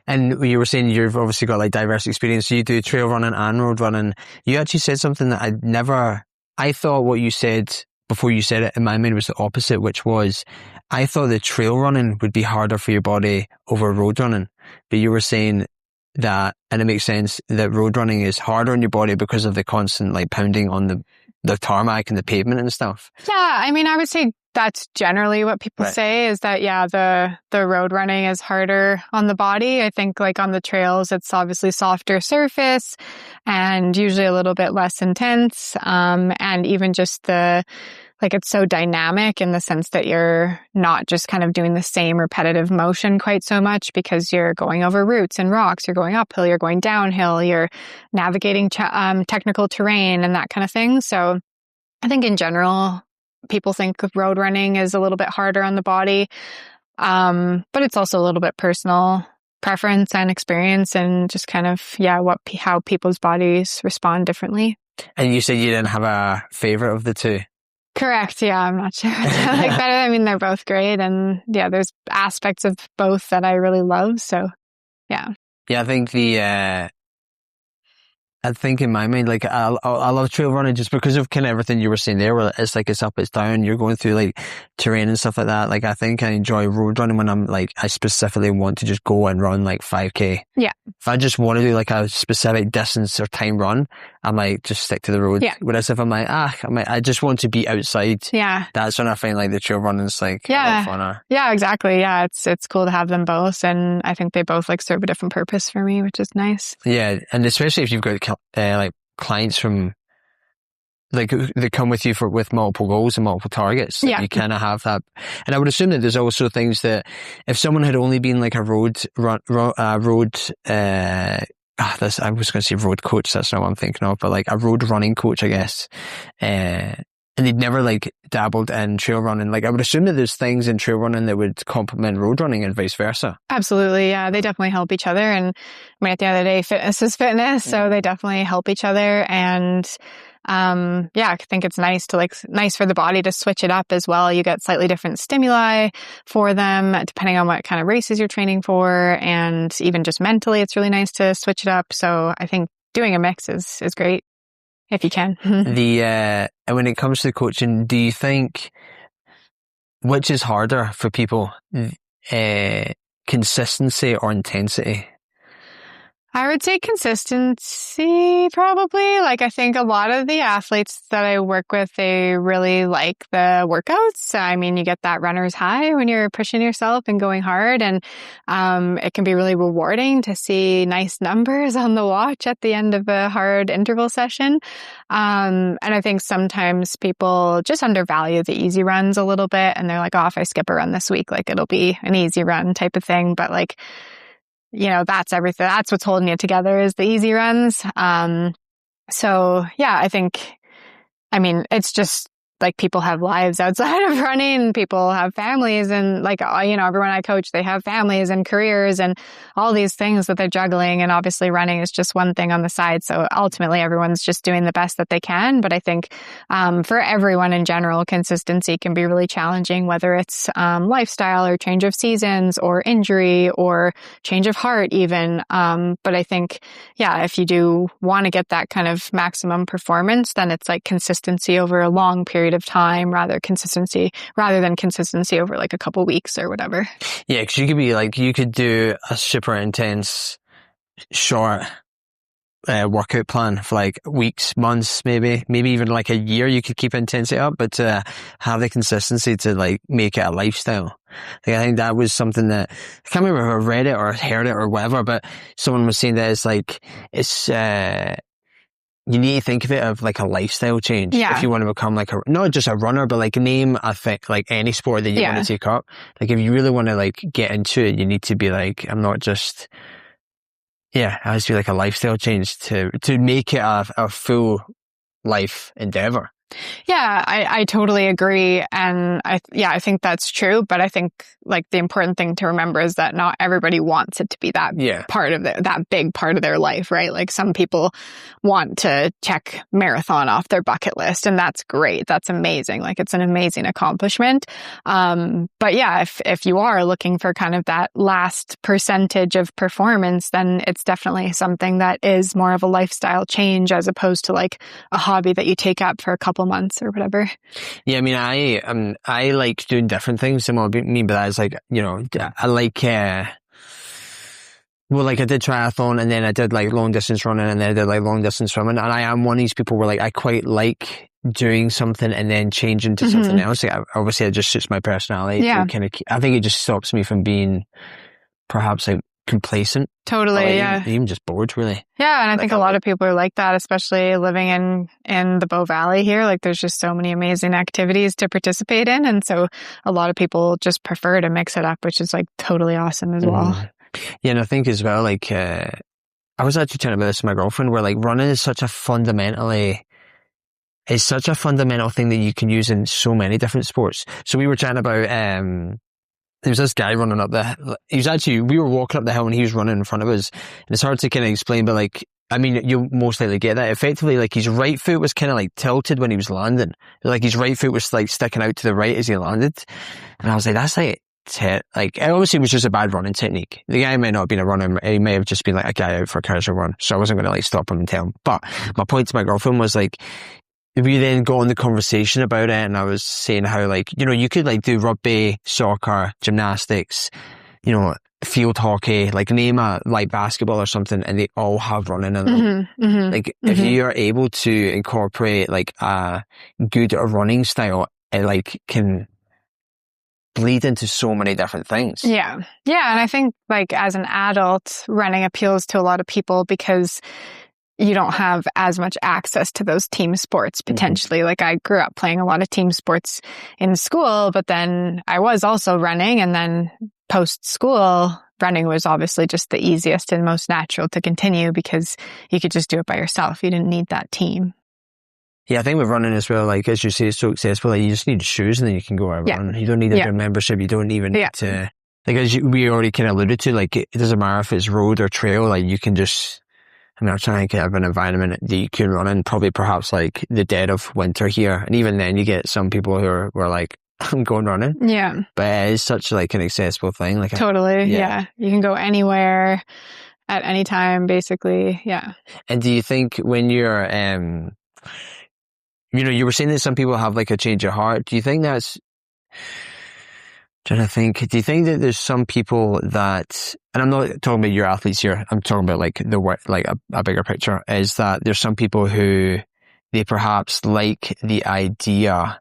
And you were saying you've obviously got like diverse experience. So you do trail running and road running. You actually said something that I thought what you said before you said it in my mind was the opposite, which was I thought the trail running would be harder for your body over road running. But you were saying that, and it makes sense, that road running is harder on your body because of the constant like pounding on the tarmac and the pavement and stuff. Yeah, I mean, I would say that's generally what people say, is that, yeah, the road running is harder on the body. I think like on the trails, it's obviously softer surface and usually a little bit less intense. And even just it's so dynamic in the sense that you're not just kind of doing the same repetitive motion quite so much, because you're going over roots and rocks, you're going uphill, you're going downhill, you're navigating technical terrain and that kind of thing. So I think in general, people think road running is a little bit harder on the body. But it's also a little bit personal preference and experience, and just kind of, how people's bodies respond differently. And you said you didn't have a favorite of the two? Correct. Yeah, I'm not sure. I like better. I mean, they're both great. And yeah, there's aspects of both that I really love. So yeah. Yeah, I think in my mind, like I love trail running just because of kind of everything you were saying there, where it's like it's up, it's down, you're going through like terrain and stuff like that. Like I think I enjoy road running when I'm like, I specifically want to just go and run like 5K. Yeah. If I just want to do like a specific distance or time run, I might just stick to the road. Yeah. Whereas if I'm like, I just want to be outside. Yeah. That's when I find like the trail running is like a lot funner. Yeah, exactly. Yeah. It's cool to have them both. And I think they both like serve a different purpose for me, which is nice. Yeah. And especially if you've got like clients from like they come with you with multiple goals and multiple targets. Yeah. You kind of have that. And I would assume that there's also things that if someone had only been like a I was going to say road coach. That's not what I'm thinking of, but like a road running coach, I guess. And they'd never like dabbled in trail running. Like I would assume that there's things in trail running that would complement road running and vice versa. Absolutely. Yeah. They definitely help each other. And I mean, at the end of the day, fitness is fitness. So they definitely help each other. And, I think it's nice for the body to switch it up as well. You get slightly different stimuli for them depending on what kind of races you're training for. And even just mentally, it's really nice to switch it up. So I think doing a mix is great. If you can. And when it comes to coaching, do you think, which is harder for people, consistency or intensity? I would say consistency, probably. Like, I think a lot of the athletes that I work with, they really like the workouts. I mean, you get that runner's high when you're pushing yourself and going hard. And it can be really rewarding to see nice numbers on the watch at the end of a hard interval session. And I think sometimes people just undervalue the easy runs a little bit. And they're like, oh, if I skip a run this week, like it'll be an easy run type of thing. But like, that's everything. That's what's holding it together is the easy runs. So yeah, I mean, it's just like people have lives outside of running, people have families, and like, everyone I coach, they have families and careers and all these things that they're juggling. And obviously running is just one thing on the side. So ultimately everyone's just doing the best that they can. But I think, for everyone in general, consistency can be really challenging, whether it's, lifestyle or change of seasons or injury or change of heart even. But I think, if you do want to get that kind of maximum performance, then it's like consistency over a long period of time rather than consistency over like a couple weeks or whatever. Yeah, because you could do a super intense short workout plan for like weeks, months, maybe even like a year. You could keep intensity up, but to have the consistency to like make it a lifestyle. Like, I think that was something that I can't remember if I read it or heard it or whatever, but someone was saying that you need to think of it of like a lifestyle change. Yeah. If you want to become like not just a runner, but like name like any sport that you want to take up. Like if you really want to like get into it, you need to be like, it has to be like a lifestyle change to make it a full life endeavor. Yeah, I totally agree. And I think that's true. But I think like the important thing to remember is that not everybody wants it to be that part of that big part of their life, right? Like some people want to check marathon off their bucket list, and that's great. That's amazing. Like it's an amazing accomplishment. But yeah, if you are looking for kind of that last percentage of performance, then it's definitely something that is more of a lifestyle change as opposed to like a hobby that you take up for a couple months or whatever. Yeah, I mean, I like doing different things. And what I mean by that is like, I like Well, like I did triathlon and then I did like long distance running and then I did like long distance swimming. And I am one of these people where like I quite like doing something and then changing to something else. Like, obviously it just suits my personality. Yeah. I think it just stops me from being perhaps like complacent. Totally. Like, Yeah. Even just bored really. Yeah. And I think a lot of people are like that, especially living in the Bow Valley here. Like there's just so many amazing activities to participate in. And so a lot of people just prefer to mix it up, which is like totally awesome as well. Yeah, and I think as well, like, I was actually talking about this to my girlfriend, where like running is such a fundamental thing that you can use in so many different sports. So we were chatting about, there was this guy running up we were walking up the hill and he was running in front of us. And it's hard to kind of explain, but like, I mean, you'll most likely get that. Effectively, like his right foot was kind of like tilted when he was landing. Like his right foot was like sticking out to the right as he landed. And I was like, that's like, like, it obviously was just a bad running technique. The guy may not have been a runner, he may have just been like a guy out for a casual run, so I wasn't going to like stop him and tell him. But my point to my girlfriend was like, we then got on the conversation about it, and I was saying how like, you know, you could like do rugby, soccer, gymnastics, you know, field hockey, like name a like basketball or something, and they all have running in them. Like if you are able to incorporate like a good running style, it like can bleed into so many different things. Yeah. Yeah. And I think like as an adult, running appeals to a lot of people because you don't have as much access to those team sports potentially. Like I grew up playing a lot of team sports in school, but then I was also running, and then post school running was obviously just the easiest and most natural to continue because you could just do it by yourself. You didn't need that team. Yeah, I think with running as well, like, as you say, it's so accessible, like, you just need shoes and then you can go out and run. You don't need a gym membership. You don't even need to, like, we already kind of alluded to, like, it doesn't matter if it's road or trail, like, you can just, I mean, I'm trying to have an environment that you can run in, probably perhaps like the dead of winter here. And even then you get some people who are like, I'm going running. Yeah. But it is such like an accessible thing. Like totally. Yeah. You can go anywhere at any time, basically. Yeah. And do you think when you're, you know, you were saying that some people have like a change of heart. Do you think that's, do you think that there's some people that, and I'm not talking about your athletes here, I'm talking about like a bigger picture, is that there's some people who they perhaps like the idea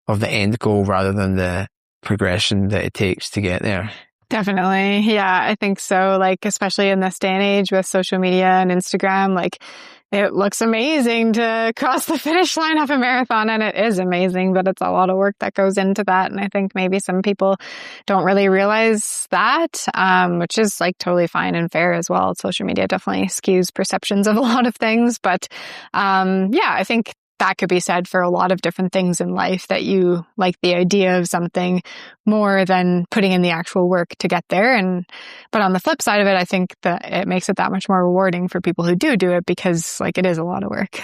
of the end goal rather than the progression that it takes to get there? Definitely. Yeah, I think so. Like, especially in this day and age with social media and Instagram, like, it looks amazing to cross the finish line of a marathon, and it is amazing, but it's a lot of work that goes into that. And I think maybe some people don't really realize that, which is like totally fine and fair as well. Social media definitely skews perceptions of a lot of things, but yeah, I think that could be said for a lot of different things in life, that you like the idea of something more than putting in the actual work to get there. But on the flip side of it, I think that it makes it that much more rewarding for people who do it, because like it is a lot of work.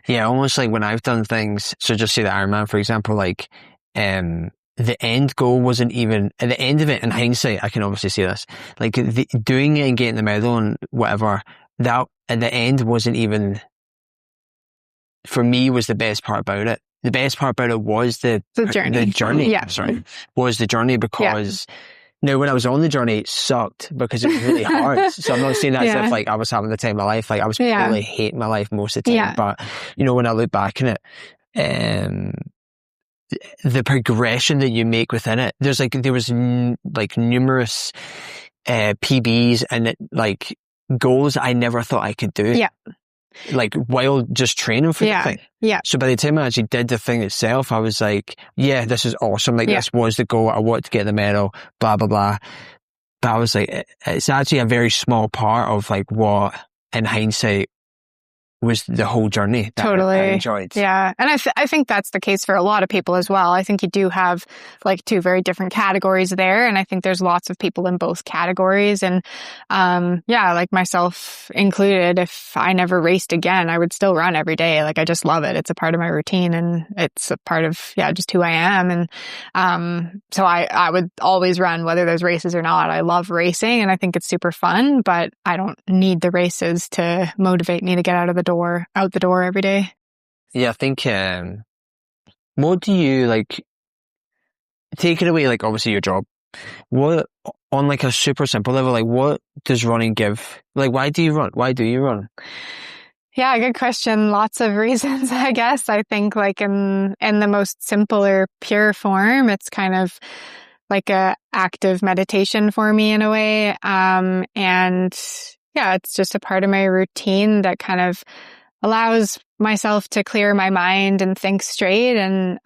Yeah, almost like when I've done things, so just say the Ironman, for example, like, the end goal wasn't even, at the end of it, in hindsight, I can obviously see this, like doing it and getting the medal and whatever, that at the end wasn't even, for me, was the best part about it. The best part about it was the journey. The journey. Yeah. Sorry. Was the journey, because now when I was on the journey, it sucked because it was really hard. So I'm not saying that as if like I was having the time of my life. Like I was probably hating my life most of the time. But you know, when I look back on it, the progression that you make within it, there was numerous PBs and like goals I never thought I could do. Yeah. Like while just training for the thing. Yeah. So by the time I actually did the thing itself, I was like, yeah, this is awesome. Like this was the goal. I want to get the medal, blah, blah, blah. But I was like, it's actually a very small part of like what in hindsight was the whole journey that I enjoyed. Yeah. And I think that's the case for a lot of people as well. I think you do have like two very different categories there. And I think there's lots of people in both categories. And, like myself included, if I never raced again, I would still run every day. Like I just love it. It's a part of my routine and it's a part of, just who I am. And, so I would always run whether there's races or not. I love racing and I think it's super fun, but I don't need the races to motivate me to get out the door every day. Yeah, I think, what do you like, taking away, like obviously your job, What, on like a super simple level, like what does running give? Like, why do you run? Why do you run? Yeah, good question. Lots of reasons, I guess. I think like in the most simple or pure form, it's kind of like a active meditation for me in a way. And yeah, it's just a part of my routine that kind of allows myself to clear my mind and think straight. And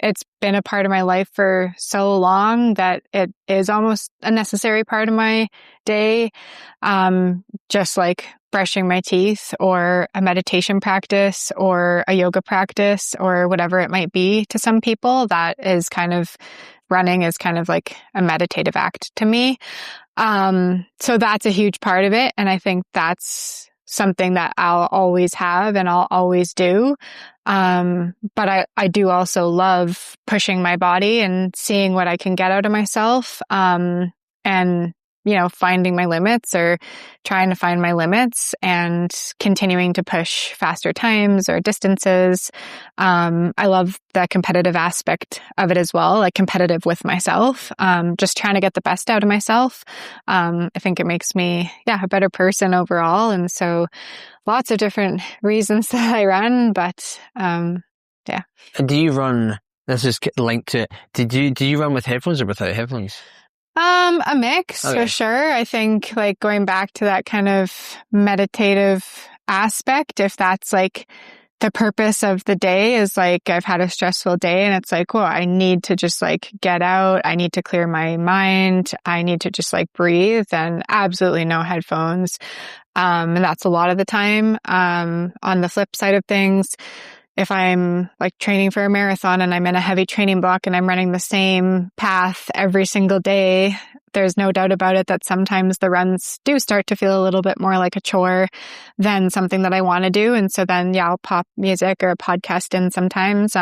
it's been a part of my life for so long that it is almost a necessary part of my day. Just like brushing my teeth or a meditation practice or a yoga practice or whatever it might be to some people, that is kind of running is kind of like a meditative act to me. So that's a huge part of it. And I think that's something that I'll always have and I'll always do. But I do also love pushing my body and seeing what I can get out of myself. And, you know, finding my limits or trying to find my limits and continuing to push faster times or distances. I love the competitive aspect of it as well, like competitive with myself, just trying to get the best out of myself. I think it makes me, a better person overall. And so lots of different reasons that I run, but, yeah. And do you run, this is linked to it, do you run with headphones or without headphones? A mix for sure. I think like going back to that kind of meditative aspect, if that's like the purpose of the day is like I've had a stressful day and it's like, well, I need to just like get out. I need to clear my mind. I need to just like breathe, and absolutely no headphones. And that's a lot of the time. On the flip side of things, if I'm like training for a marathon and I'm in a heavy training block and I'm running the same path every single day, there's no doubt about it that sometimes the runs do start to feel a little bit more like a chore than something that I want to do. And so then, I'll pop music or a podcast in sometimes.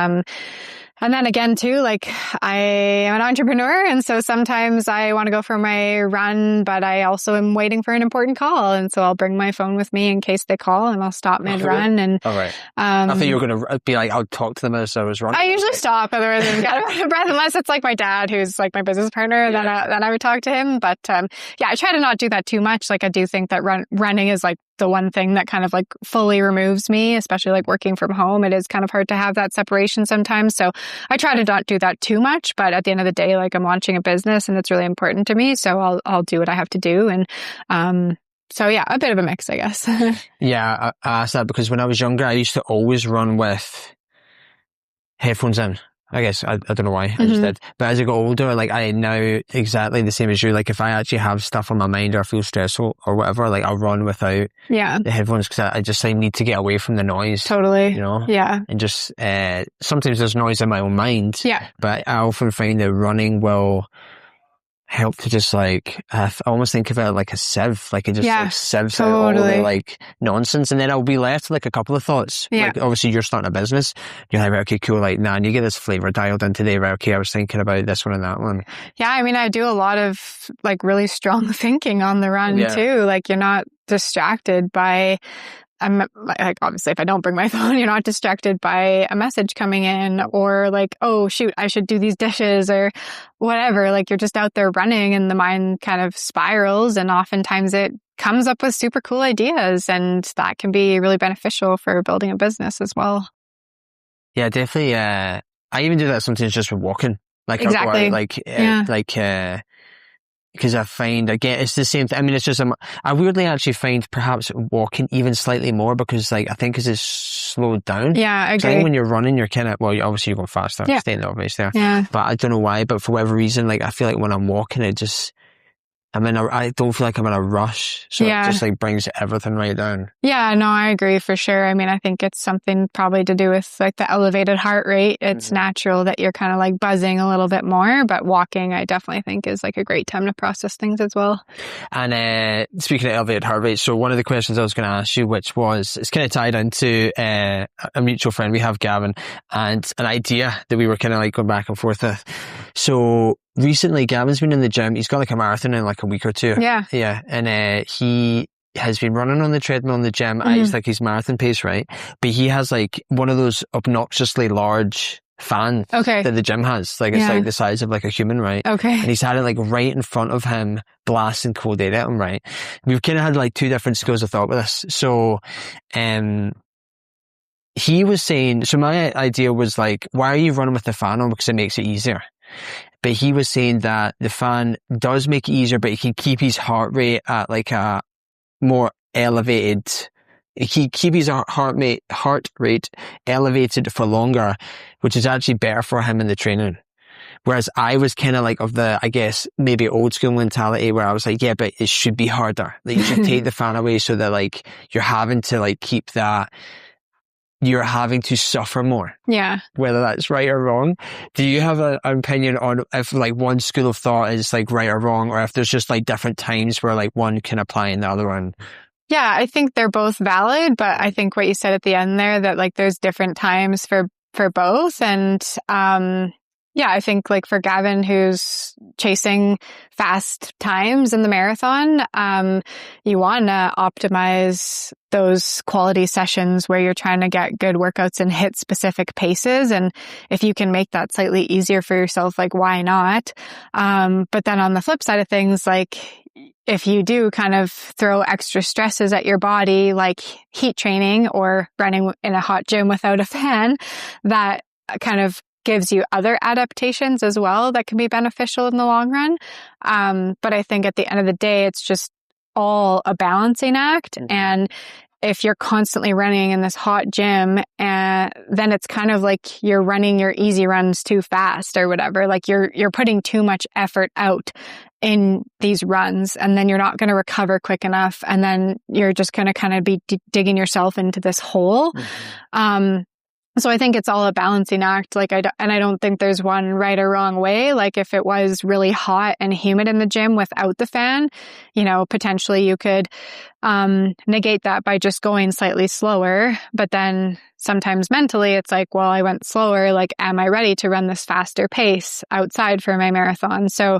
And then again, too, like I am an entrepreneur. And so sometimes I want to go for my run, but I also am waiting for an important call. And so I'll bring my phone with me in case they call, and I'll stop mid-run. And all right. I thought you were going to be like, I'll talk to them as I was running. I usually stop, otherwise I'm kind of out of breath, unless it's like my dad, who's like my business partner, then I would talk to him. But I try to not do that too much. Like I do think that running is like the one thing that kind of like fully removes me, especially like working from home. It is kind of hard to have that separation sometimes. So I try to not do that too much, but at the end of the day, like I'm launching a business and it's really important to me. So I'll do what I have to do. And, a bit of a mix, I guess. I asked that because when I was younger, I used to always run with headphones in. I guess, I don't know why, I just did. But as I got older, like I now exactly the same as you, like if I actually have stuff on my mind or I feel stressful or whatever, like I'll run without the headphones because I just need to get away from the noise. Totally. You know? Yeah. And just, sometimes there's noise in my own mind. Yeah. But I often find that running will help to just like, I almost think of it like a sieve, like it just like sieves out all the like nonsense, and then I'll be left with like a couple of thoughts. Like obviously you're starting a business, you're like, okay, cool, like nah, and you get this flavor dialed in today, right? Okay, I was thinking about this one and that one. Yeah, I mean, I do a lot of like really strong thinking on the run too. Like you're not distracted by like obviously if I don't bring my phone, you're not distracted by a message coming in or like, oh shoot, I should do these dishes or whatever. Like you're just out there running and the mind kind of spirals, and oftentimes it comes up with super cool ideas, and that can be really beneficial for building a business as well. Yeah, definitely. I even do that sometimes just with walking. Like exactly. Because I find, again, it's the same thing. I mean, it's just, I weirdly actually find perhaps walking even slightly more because, like, I think because it's slowed down. Yeah, I agree. So I think when you're running, you're kind of, obviously you're going faster, staying the obvious there. Yeah. But I don't know why, but for whatever reason, like, I feel like when I'm walking, I don't feel like I'm in a rush. So it just like brings everything right down. Yeah, no, I agree for sure. I mean, I think it's something probably to do with like the elevated heart rate. It's natural that you're kind of like buzzing a little bit more, but walking I definitely think is like a great time to process things as well. And speaking of elevated heart rate, so one of the questions I was going to ask you, which was, it's kind of tied into a mutual friend we have, Gavin, and an idea that we were kind of like going back and forth with. So recently, Gavin's been in the gym. He's got like a marathon in like a week or two. Yeah. Yeah. And he has been running on the treadmill in the gym. It's like his marathon pace, right? But he has like one of those obnoxiously large fan Okay. that the gym has. Like, it's Yeah. like the size of like a human, right? Okay. And he's had it like right in front of him, blasting cold air at him, right? We've kind of had like two different schools of thought with this. So, he was saying, so my idea was like, why are you running with the fan on? Because it makes it easier. But he was saying that the fan does make it easier, but it can keep his heart rate at like a more elevated. He can keep his heart rate elevated for longer, which is actually better for him in the training. Whereas I was kind of like of the, I guess, maybe old school mentality where I was like, yeah, but it should be harder. Like, you should take the fan away so that like you're having to like keep that. You're having to suffer more. Yeah. Whether that's right or wrong. Do you have an opinion on if like one school of thought is like right or wrong, or if there's just like different times where like one can apply and the other one? Yeah, I think they're both valid, but I think what you said at the end there, that like there's different times for both. And, yeah, I think like for Gavin, who's chasing fast times in the marathon, you want to optimize those quality sessions where you're trying to get good workouts and hit specific paces. And if you can make that slightly easier for yourself, like why not? But then on the flip side of things, like if you do kind of throw extra stresses at your body, like heat training or running in a hot gym without a fan, that kind of gives you other adaptations as well that can be beneficial in the long run. But I think at the end of the day, it's just all a balancing act. And if you're constantly running in this hot gym, then it's kind of like you're running your easy runs too fast or whatever. Like you're putting too much effort out in these runs, and then you're not going to recover quick enough. And then you're just going to kind of be digging yourself into this hole. So I think it's all a balancing act. Like I don't think there's one right or wrong way. Like if it was really hot and humid in the gym without the fan, you know, potentially you could negate that by just going slightly slower. But then sometimes mentally it's like, well, I went slower. Like, am I ready to run this faster pace outside for my marathon? So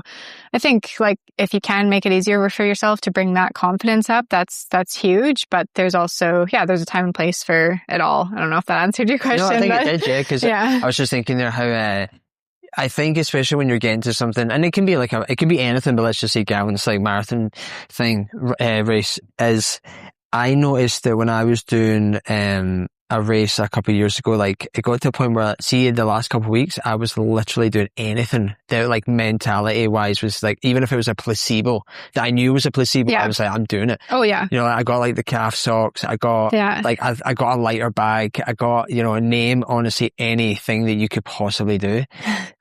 I think like if you can make it easier for yourself to bring that confidence up, that's huge. But there's also, there's a time and place for it all. I don't know if that answered your question. No, I think it did, yeah, because I was just thinking there how I think especially when you're getting to something, and it can be like it can be anything, but let's just say Gavin's like marathon thing, race, is I noticed that when I was doing a race a couple of years ago, like it got to a point where, see, the last couple of weeks, I was literally doing anything that like mentality wise was like, even if it was a placebo that I knew was a placebo, I was like, I'm doing it. Oh yeah. You know, I got like the calf socks, I got like, I got a lighter bag, I got, you know, a name, honestly, anything that you could possibly do.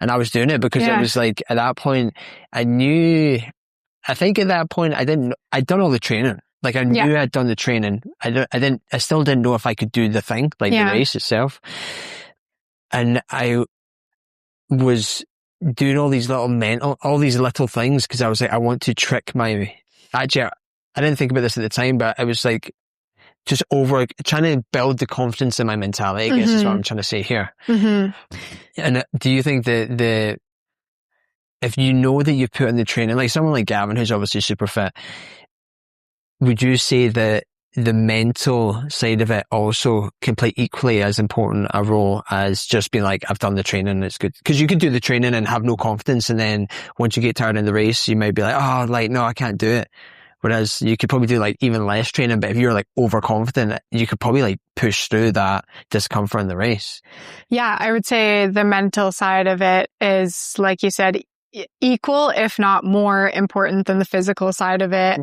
And I was doing it because it was like, at that point, I think at that point, I'd done all the training. Like I knew I'd done the training. I still didn't know if I could do the thing, like the race itself. And I was doing all these little things because I was like, I want to trick actually, I didn't think about this at the time, but I was like, just trying to build the confidence in my mentality, I guess is what I'm trying to say here. And do you think that if you know that you've put in the training, like someone like Gavin, who's obviously super fit, would you say that the mental side of it also can play equally as important a role as just being like, I've done the training, it's good? Because you could do the training and have no confidence, and then once you get tired in the race, you might be like, oh, like, no, I can't do it. Whereas you could probably do like even less training, but if you're like overconfident, you could probably like push through that discomfort in the race. Yeah, I would say the mental side of it is, like you said, equal, if not more important than the physical side of it.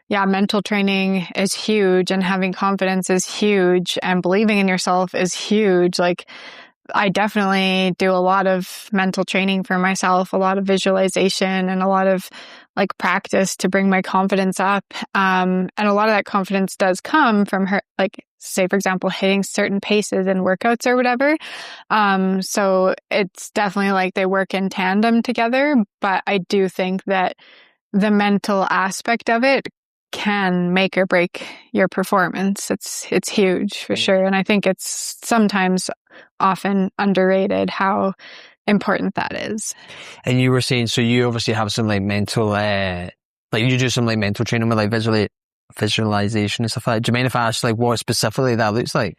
Mental training is huge, and having confidence is huge, and believing in yourself is huge. Like, I definitely do a lot of mental training for myself, a lot of visualization, and a lot of like practice to bring my confidence up. And a lot of that confidence does come from her, like, say, for example, hitting certain paces in workouts or whatever. So it's definitely like they work in tandem together. But I do think that the mental aspect of it can make or break your performance. It's huge for sure. And I think it's sometimes often underrated how important that is. And you were saying, so you obviously have some like mental, like you do some like mental training with like visualization and stuff like that. Do you mind if I ask like what specifically that looks like?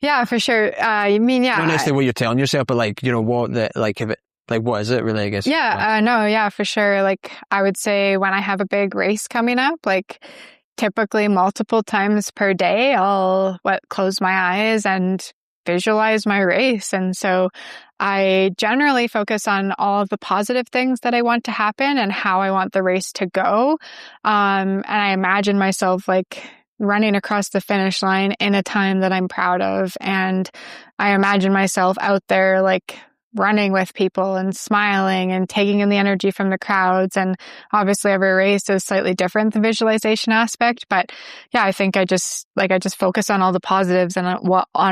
Yeah, for sure. I mean, yeah. Not necessarily what you're telling yourself, but like, you know, what the, like, if it, like, what is it really, I guess? Yeah, no, yeah, for sure. Like, I would say when I have a big race coming up, like typically multiple times per day, I'll close my eyes and visualize my race. And so I generally focus on all of the positive things that I want to happen and how I want the race to go. And I imagine myself like running across the finish line in a time that I'm proud of. And I imagine myself out there like running with people and smiling and taking in the energy from the crowds. And obviously every race is slightly different, the visualization aspect. But yeah, I think I just focus on all the positives and on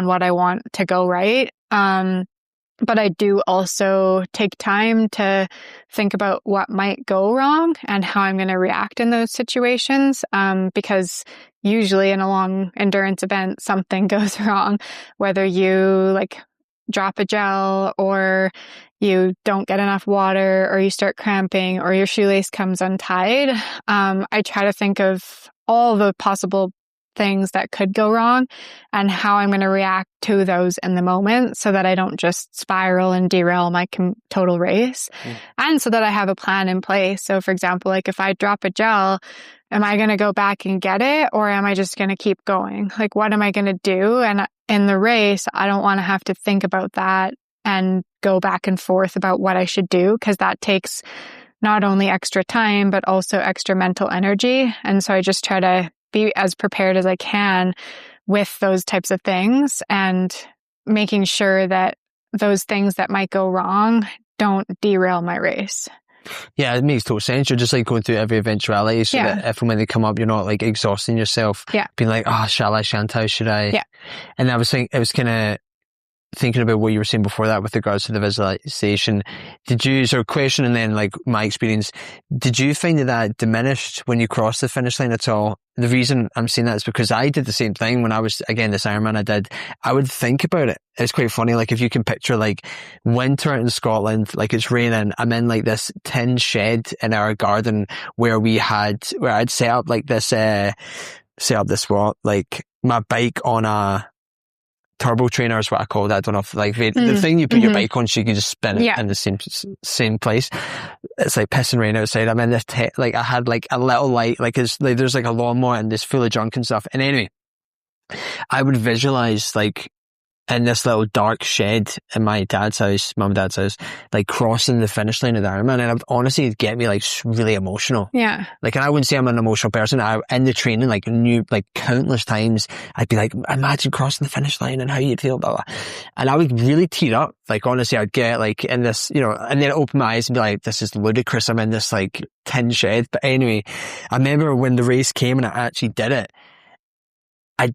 what I want to go right. But I do also take time to think about what might go wrong and how I'm going to react in those situations. Because usually in a long endurance event, something goes wrong, whether you like drop a gel or you don't get enough water or you start cramping or your shoelace comes untied. I try to think of all the possible things that could go wrong and how I'm going to react to those in the moment so that I don't just spiral and derail my total race. And so that I have a plan in place. So for example, like if I drop a gel, am I going to go back and get it or am I just going to keep going? Like, what am I going to do? And in the race, I don't want to have to think about that and go back and forth about what I should do because that takes not only extra time, but also extra mental energy. And so I just try to be as prepared as I can with those types of things and making sure that those things that might go wrong don't derail my race. Yeah, it makes total sense. You're just like going through every eventuality so that if and when they come up, you're not like exhausting yourself. Yeah. Being like, oh, shall I, shan't I, should I? Yeah. And I was kind of thinking about what you were saying before that with regards to the visualization. So question and then like my experience, did you find that diminished when you crossed the finish line at all? The reason I'm saying that is because I did the same thing when I was, again, this Ironman I would think about it. It's quite funny. Like if you can picture like winter in Scotland, like it's raining, I'm in like this tin shed in our garden where I'd set up like my bike on a turbo trainer is what I call it. I don't know if like the thing you put your bike on so you can just spin it in the same place. It's like pissing rain outside. I'm in this like I had like a little light, like it's like there's like a lawnmower and it's full of junk and stuff. And anyway, I would visualize like in this little dark shed in my dad's house, mum and dad's house, like crossing the finish line of the Ironman. And honestly, it'd get me like really emotional. Yeah. Like, and I wouldn't say I'm an emotional person. In the training, like countless times, I'd be like, imagine crossing the finish line and how you'd feel, blah, blah. And I would really tear up. Like, honestly, I'd get like in this, you know, and then open my eyes and be like, this is ludicrous. I'm in this like tin shed. But anyway, I remember when the race came and I actually did it. I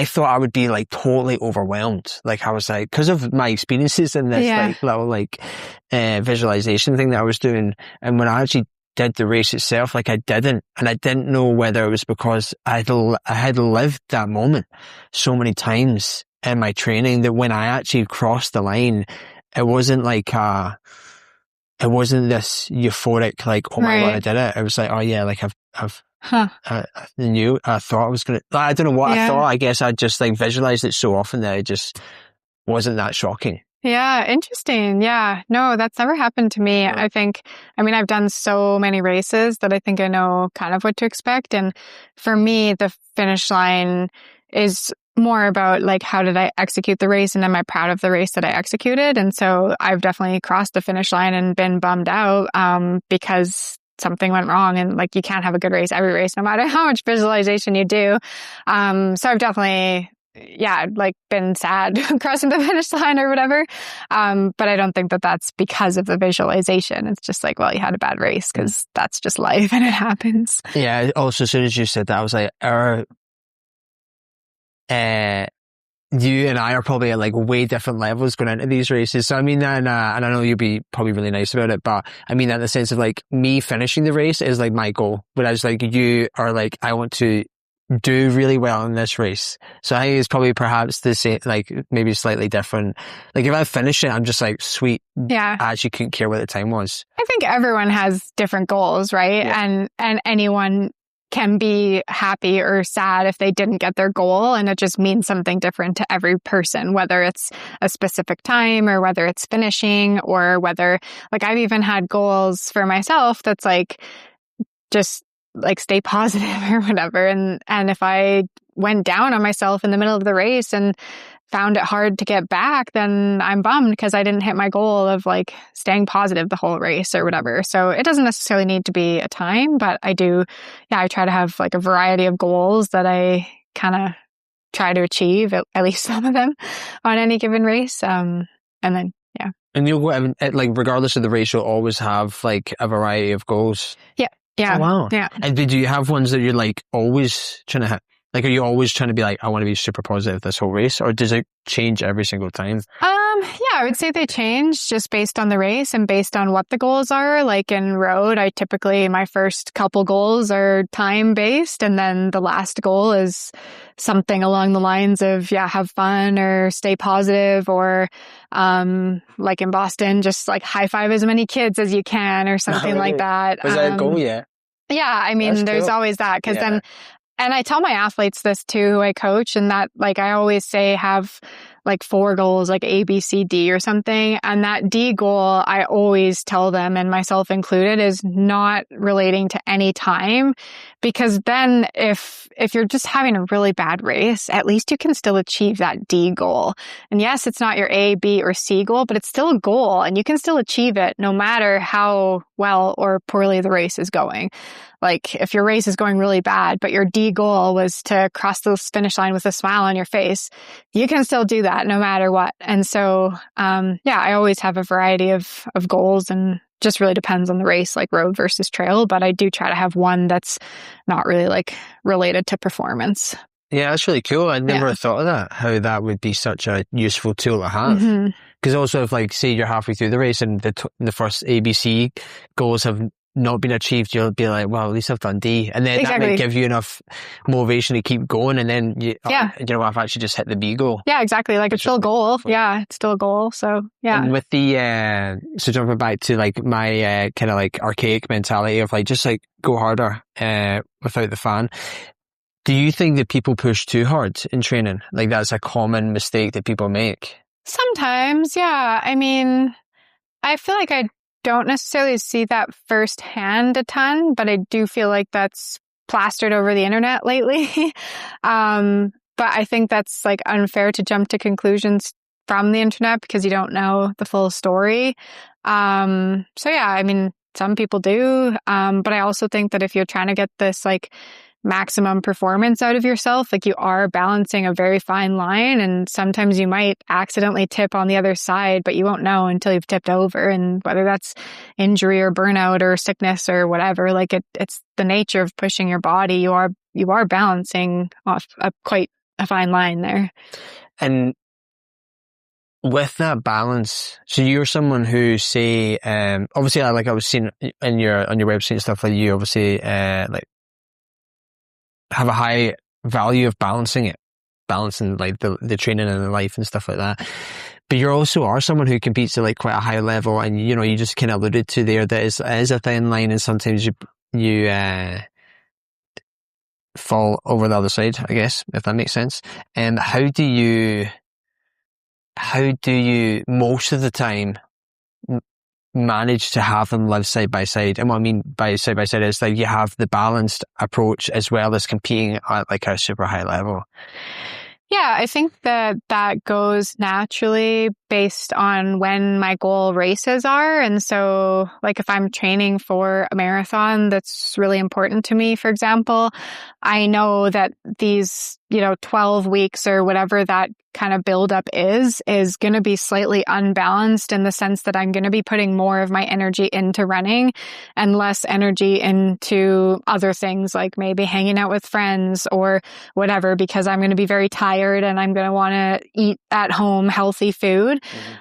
thought I would be like totally overwhelmed. Like I was like, because of my experiences in this like little like visualization thing that I was doing. And when I actually did the race itself, like I didn't know whether it was because I had lived that moment so many times in my training that when I actually crossed the line, it wasn't like it wasn't this euphoric like, oh my God, I did it. It was like, oh yeah, like I thought I was going to, I don't know what I thought. I guess I just like visualized it so often that it just wasn't that shocking. Yeah, interesting. Yeah, no, that's never happened to me. I think, I've done so many races that I think I know kind of what to expect. And for me, the finish line is more about like, how did I execute the race and am I proud of the race that I executed? And so I've definitely crossed the finish line and been bummed out because something went wrong and like you can't have a good race every race no matter how much visualization you do. So I've definitely like been sad crossing the finish line or whatever. But I don't think that that's because of the visualization. It's just like, well, you had a bad race because that's just life and it happens. Yeah. Also, as soon as you said that, I was like, you and I are probably at like way different levels going into these races. So I mean, and I know you'll be probably really nice about it, but I mean, in the sense of like me finishing the race is like my goal. Whereas like you are like, I want to do really well in this race. So I think it's probably perhaps the same, like maybe slightly different. Like if I finish it, I'm just like, sweet. Yeah. I actually couldn't care what the time was. I think everyone has different goals, right? Yeah. And anyone can be happy or sad if they didn't get their goal. And it just means something different to every person, whether it's a specific time or whether it's finishing or whether, like, I've even had goals for myself that's like, just like stay positive or whatever. And if I went down on myself in the middle of the race and found it hard to get back, then I'm bummed because I didn't hit my goal of like staying positive the whole race or whatever. So it doesn't necessarily need to be a time, but I try to have like a variety of goals that I kind of try to achieve, at least some of them on any given race. And then, yeah. And you'll go, like, regardless of the race, you'll always have like a variety of goals. Yeah. Yeah. Oh, wow. Yeah. And do you have ones that you're like always trying to hit? Like, are you always trying to be like, I want to be super positive this whole race? Or does it change every single time? Yeah, I would say they change just based on the race and based on what the goals are. Like in road, my first couple goals are time based. And then the last goal is something along the lines of, have fun or stay positive or, like in Boston, just like high five as many kids as you can or something like that. Was that a goal yet? Yeah. I mean, there's always that because then, and I tell my athletes this too, who I coach, and that like I always say have like 4 goals, like A, B, C, D or something. And that D goal, I always tell them, and myself included, is not relating to any time. Because then if you're just having a really bad race, at least you can still achieve that D goal. And yes, it's not your A, B, or C goal, but it's still a goal and you can still achieve it no matter how well or poorly the race is going. Like if your race is going really bad, but your D goal was to cross the finish line with a smile on your face, you can still do that no matter what. And so, I always have a variety of goals, and just really depends on the race, like road versus trail. But I do try to have one that's not really like related to performance. Yeah, that's really cool. I never thought of that, how that would be such a useful tool to have. Because also if like, say you're halfway through the race and the first ABC goals have not been achieved, you'll be like, well, at least I've done D. And then that might give you enough motivation to keep going. And then, I've actually just hit the B goal. Yeah, exactly. Like it's still a goal. Yeah, it's still a goal. So, yeah. And with the, so jumping back to like my kind of like archaic mentality of like, just like go harder without the fan. Do you think that people push too hard in training? Like that's a common mistake that people make? Sometimes, yeah. I mean, I feel like I don't necessarily see that firsthand a ton, but I do feel like that's plastered over the internet lately. But I think that's like unfair to jump to conclusions from the internet because you don't know the full story. I mean, some people do. But I also think that if you're trying to get this like maximum performance out of yourself, like you are balancing a very fine line, and sometimes you might accidentally tip on the other side, but you won't know until you've tipped over. And whether that's injury or burnout or sickness or whatever, like it's the nature of pushing your body. You are balancing off quite a fine line there. And with that balance, so you're someone who say, obviously, like I was seeing on your website and stuff, like you obviously like have a high value of balancing like the training and the life and stuff like that. But you also are someone who competes at like quite a high level, and you just kind of alluded to there that it is a thin line, and sometimes you fall over the other side, I guess, if that makes sense. And how do you most of the time manage to have them live side by side? And what I mean by side by side is like you have the balanced approach as well as competing at like a super high level. Yeah, I think that goes naturally based on when my goal races are. And so like if I'm training for a marathon that's really important to me, for example, I know that these, 12 weeks or whatever that kind of buildup is going to be slightly unbalanced in the sense that I'm going to be putting more of my energy into running and less energy into other things, like maybe hanging out with friends or whatever, because I'm going to be very tired and I'm going to want to eat at home healthy food.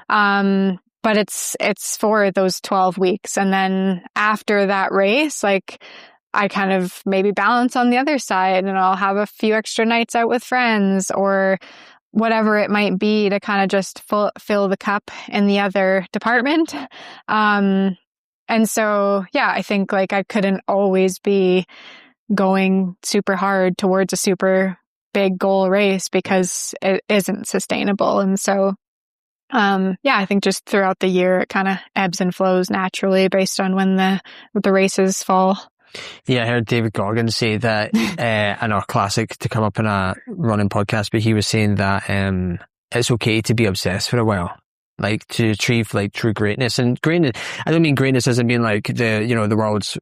But it's for those 12 weeks. And then after that race, like I kind of maybe balance on the other side, and I'll have a few extra nights out with friends or whatever it might be to kind of just fill the cup in the other department. And so, I think like I couldn't always be going super hard towards a super big goal race because it isn't sustainable. And so, I think just throughout the year, it kind of ebbs and flows naturally based on when the races fall. Yeah, I heard David Goggins say that, I know, classic to come up in a running podcast, but he was saying that, it's okay to be obsessed for a while, like to achieve like true greatness. And greatness, I don't mean greatness as in being like the world's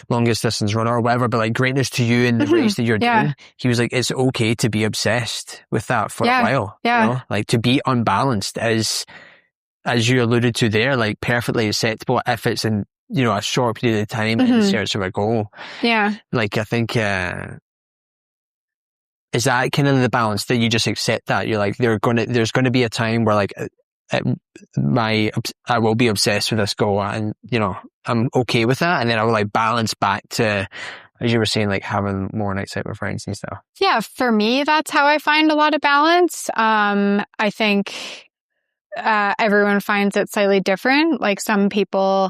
longest distance runner or whatever, but like greatness to you in the race that you're doing. He was like, it's okay to be obsessed with that for a while. Yeah. You know? Like to be unbalanced as you alluded to there, like perfectly acceptable if it's in, a short period of time in search of a goal. Yeah. Like, I think, is that kind of the balance that you just accept that? You're like, there's going to be a time where like, I will be obsessed with this goal and, I'm okay with that. And then I will like balance back to, as you were saying, like having more nights out with friends and stuff. Yeah. For me, that's how I find a lot of balance. I think, everyone finds it slightly different. Like some people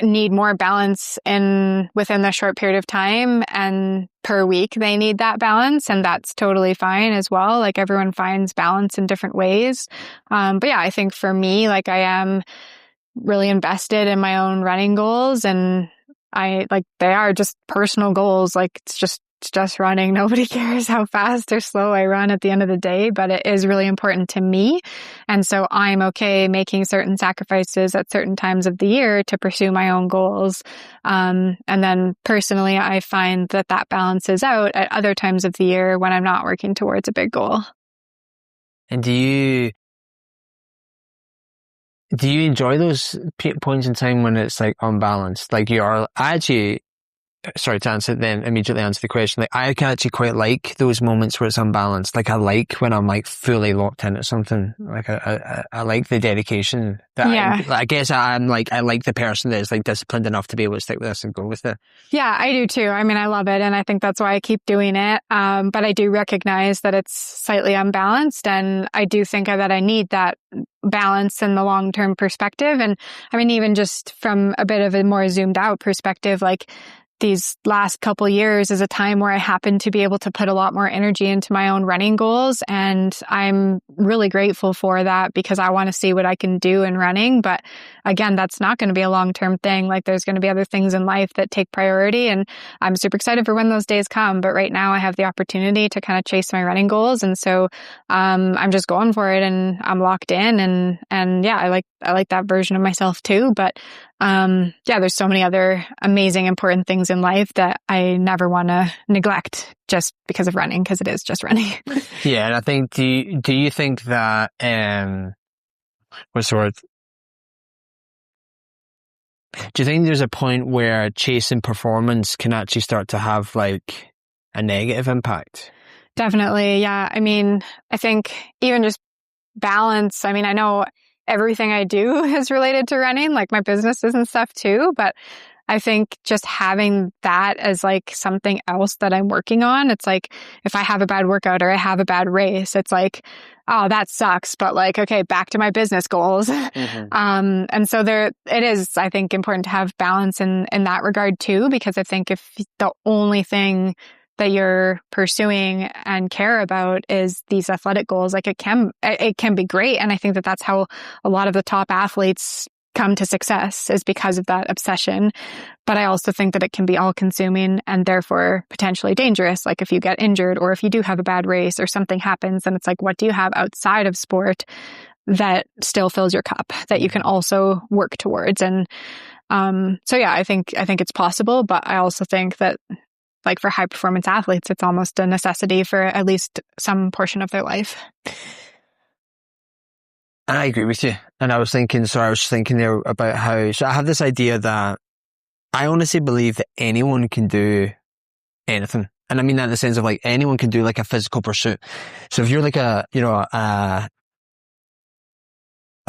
need more balance within the short period of time, and per week they need that balance, and that's totally fine as well. Like everyone finds balance in different ways. But yeah, I think for me, like I am really invested in my own running goals, and they are just personal goals. Like it's just running. Nobody cares how fast or slow I run at the end of the day, but it is really important to me. And so I'm okay making certain sacrifices at certain times of the year to pursue my own goals. And then personally, I find that balances out at other times of the year when I'm not working towards a big goal. And do you enjoy those points in time when it's like unbalanced? Like sorry to immediately answer the question. Like I can actually quite like those moments where it's unbalanced. Like I like when I'm like fully locked into something. Like I like the dedication that I guess I like the person that is like disciplined enough to be able to stick with this and go with it. Yeah, I do too. I mean, I love it. And I think that's why I keep doing it. But I do recognize that it's slightly unbalanced. And I do think that I need that balance in the long-term perspective. And I mean, even just from a bit of a more zoomed out perspective, like these last couple years is a time where I happen to be able to put a lot more energy into my own running goals. And I'm really grateful for that because I want to see what I can do in running. But again, that's not going to be a long-term thing. Like there's going to be other things in life that take priority. And I'm super excited for when those days come. But right now I have the opportunity to kind of chase my running goals. And so, I'm just going for it and I'm locked in and yeah, I like that version of myself too. But there's so many other amazing, important things in life that I never want to neglect just because of running, because it is just running. Yeah, and I think, do you think that, what's the word? Do you think there's a point where chasing performance can actually start to have like a negative impact? Definitely, yeah. I mean, I think even just balance, I mean, I know everything I do is related to running, like my businesses and stuff too. But I think just having that as like something else that I'm working on, it's like if I have a bad workout or I have a bad race, it's like, oh, that sucks. But like, okay, back to my business goals. Mm-hmm. And so it is, I think, important to have balance in that regard too, because I think if the only thing that you're pursuing and care about is these athletic goals, like it can be great. And I think that that's how a lot of the top athletes come to success, is because of that obsession. But I also think that it can be all consuming and therefore potentially dangerous. Like if you get injured or if you do have a bad race or something happens, then it's like, what do you have outside of sport that still fills your cup that you can also work towards? And so yeah, I think it's possible, but I also think that like for high performance athletes, it's almost a necessity for at least some portion of their life. I agree with you. And I was thinking there about how, so I have this idea that I honestly believe that anyone can do anything. And I mean that in the sense of like anyone can do like a physical pursuit. So if you're like I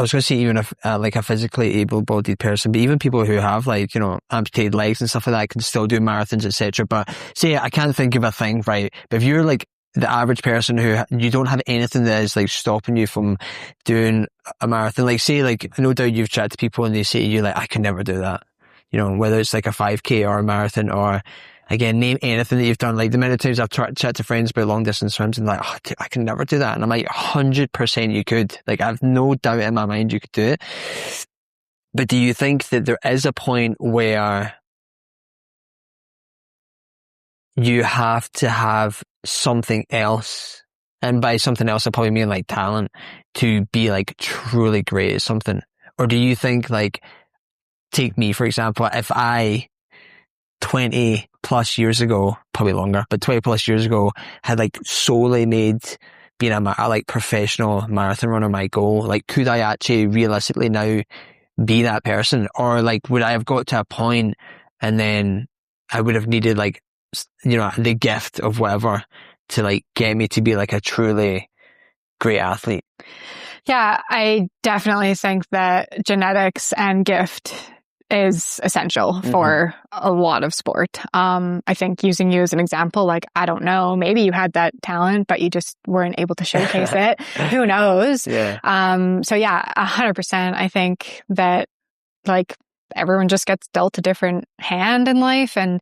was going to say even like a physically able-bodied person, but even people who have like, amputated legs and stuff like that can still do marathons, etc. But say I can't think of a thing, right? But if you're like the average person who you don't have anything that is like stopping you from doing a marathon, like say like no doubt you've chatted to people and they say to you like, I can never do that. Whether it's like a 5K or a marathon or again, name anything that you've done. Like the many times I've chatted to friends about long distance swims and like, oh, dude, I can never do that. And I'm like, 100% you could. Like, I've no doubt in my mind you could do it. But do you think that there is a point where you have to have something else? And by something else, I probably mean like talent to be like truly great at something. Or do you think like, take me, for example, if I 20 plus years ago, probably longer, but 20 plus years ago had like solely made being a like professional marathon runner my goal, like could I actually realistically now be that person? Or like would I have got to a point and then I would have needed like, you know, the gift of whatever to like get me to be like a truly great athlete? Yeah, I definitely think that genetics and gift is essential for a lot of sport. I think using you as an example, like, I don't know, maybe you had that talent, but you just weren't able to showcase it. Who knows? Yeah. So yeah, 100%. I think that like everyone just gets dealt a different hand in life, and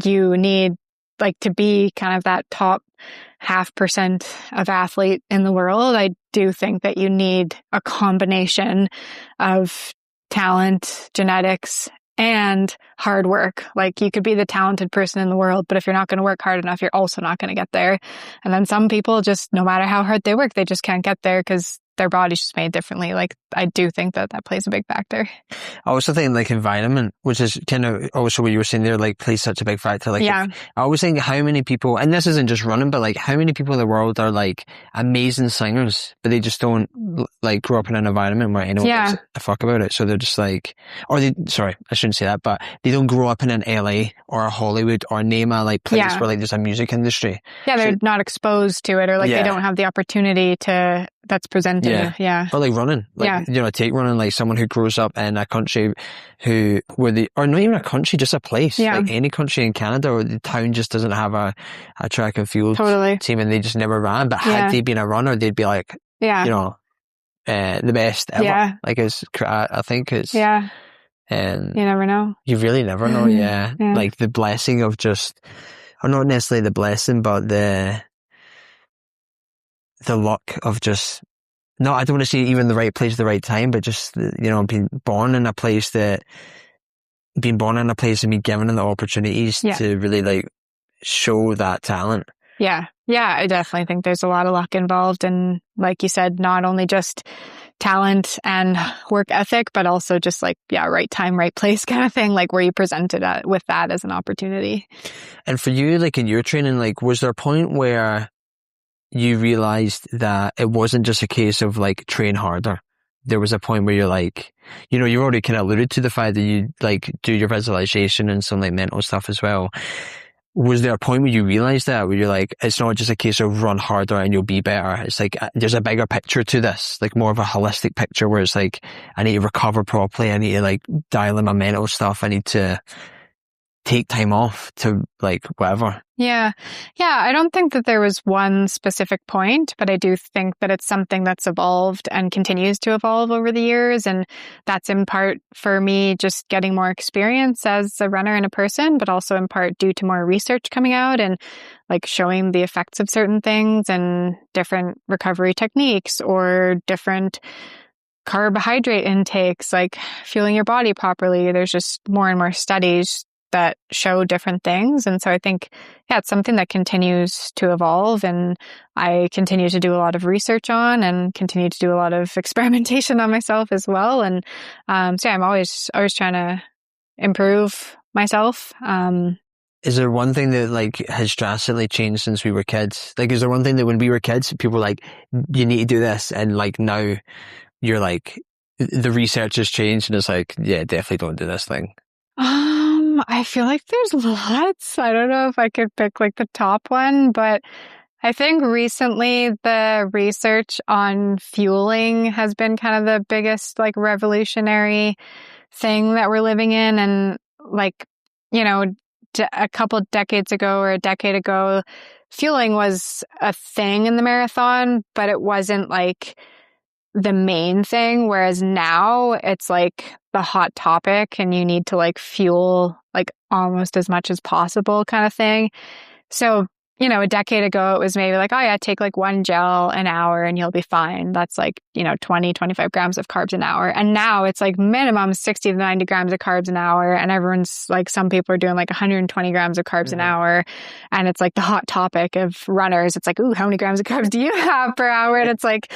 you need like to be kind of that top 0.5% of athlete in the world. I do think that you need a combination of talent, genetics, and hard work. Like you could be the talented person in the world, but if you're not going to work hard enough, you're also not going to get there. And then some people just, no matter how hard they work, they just can't get there because their body's just made differently. Like I do think that that plays a big factor. I also think like environment, which is kind of also what you were saying there, like plays such a big factor. Like, yeah. I always think how many people, and this isn't just running, but like how many people in the world are like amazing singers, but they just don't like grow up in an environment where anyone gives a fuck about it. So they're just like, or they, sorry, I shouldn't say that, but they don't grow up in an LA or a Hollywood or name a like place where like there's a music industry. Yeah, they're not exposed to it, or like they don't have the opportunity to, that's presented. Or like running, like, you know, take running, like someone who grows up in a country or not even a country, just a place, like any country in Canada, or the town just doesn't have a track and field team and they just never ran. But had they been a runner, they'd be like, you know, the best ever. Like I think it's, and you never know. You really never know. Like the blessing of just, or not necessarily the blessing, but the luck of just, no, I don't want to say even the right place at the right time, but just, you know, being born in a place and being given the opportunities to really like show that talent. Yeah, I definitely think there's a lot of luck involved. And like you said, not only just talent and work ethic, but also just like, right time, right place kind of thing, like where you presented with that as an opportunity. And for you, like in your training, like was there a point where you realized that it wasn't just a case of like train harder? There was a point where you're like, you know, you already kind of alluded to the fact that you like do your visualization and some like mental stuff as well. Was there a point where you realized that, where you're like, it's not just a case of run harder and you'll be better? It's like, there's a bigger picture to this, like more of a holistic picture where it's like, I need to recover properly. I need to like dial in my mental stuff. I need to take time off to like whatever. Yeah. I don't think that there was one specific point, but I do think that it's something that's evolved and continues to evolve over the years. And that's in part for me just getting more experience as a runner and a person, but also in part due to more research coming out and like showing the effects of certain things and different recovery techniques or different carbohydrate intakes, like fueling your body properly. There's just more and more studies that show different things. And so I think, it's something that continues to evolve, and I continue to do a lot of research on and continue to do a lot of experimentation on myself as well. And so I'm always trying to improve myself. Is there one thing that like has drastically changed since we were kids? Like, is there one thing that when we were kids, people were like, you need to do this, and like now you're like, the research has changed and it's like, definitely don't do this thing? I feel like there's lots. I don't know if I could pick like the top one, but I think recently the research on fueling has been kind of the biggest like revolutionary thing that we're living in. And like, you know, a couple decades ago or a decade ago, fueling was a thing in the marathon, but it wasn't like the main thing. Whereas now it's like the hot topic and you need to like fuel like almost as much as possible kind of thing. So, you know, a decade ago, it was maybe like, oh yeah, take like 1 gel an hour and you'll be fine. That's like, you know, 20, 25 grams of carbs an hour. And now it's like minimum 60 to 90 grams of carbs an hour. And everyone's like, some people are doing like 120 grams of carbs an hour. And it's like the hot topic of runners. It's like, ooh, how many grams of carbs do you have per hour? And it's like,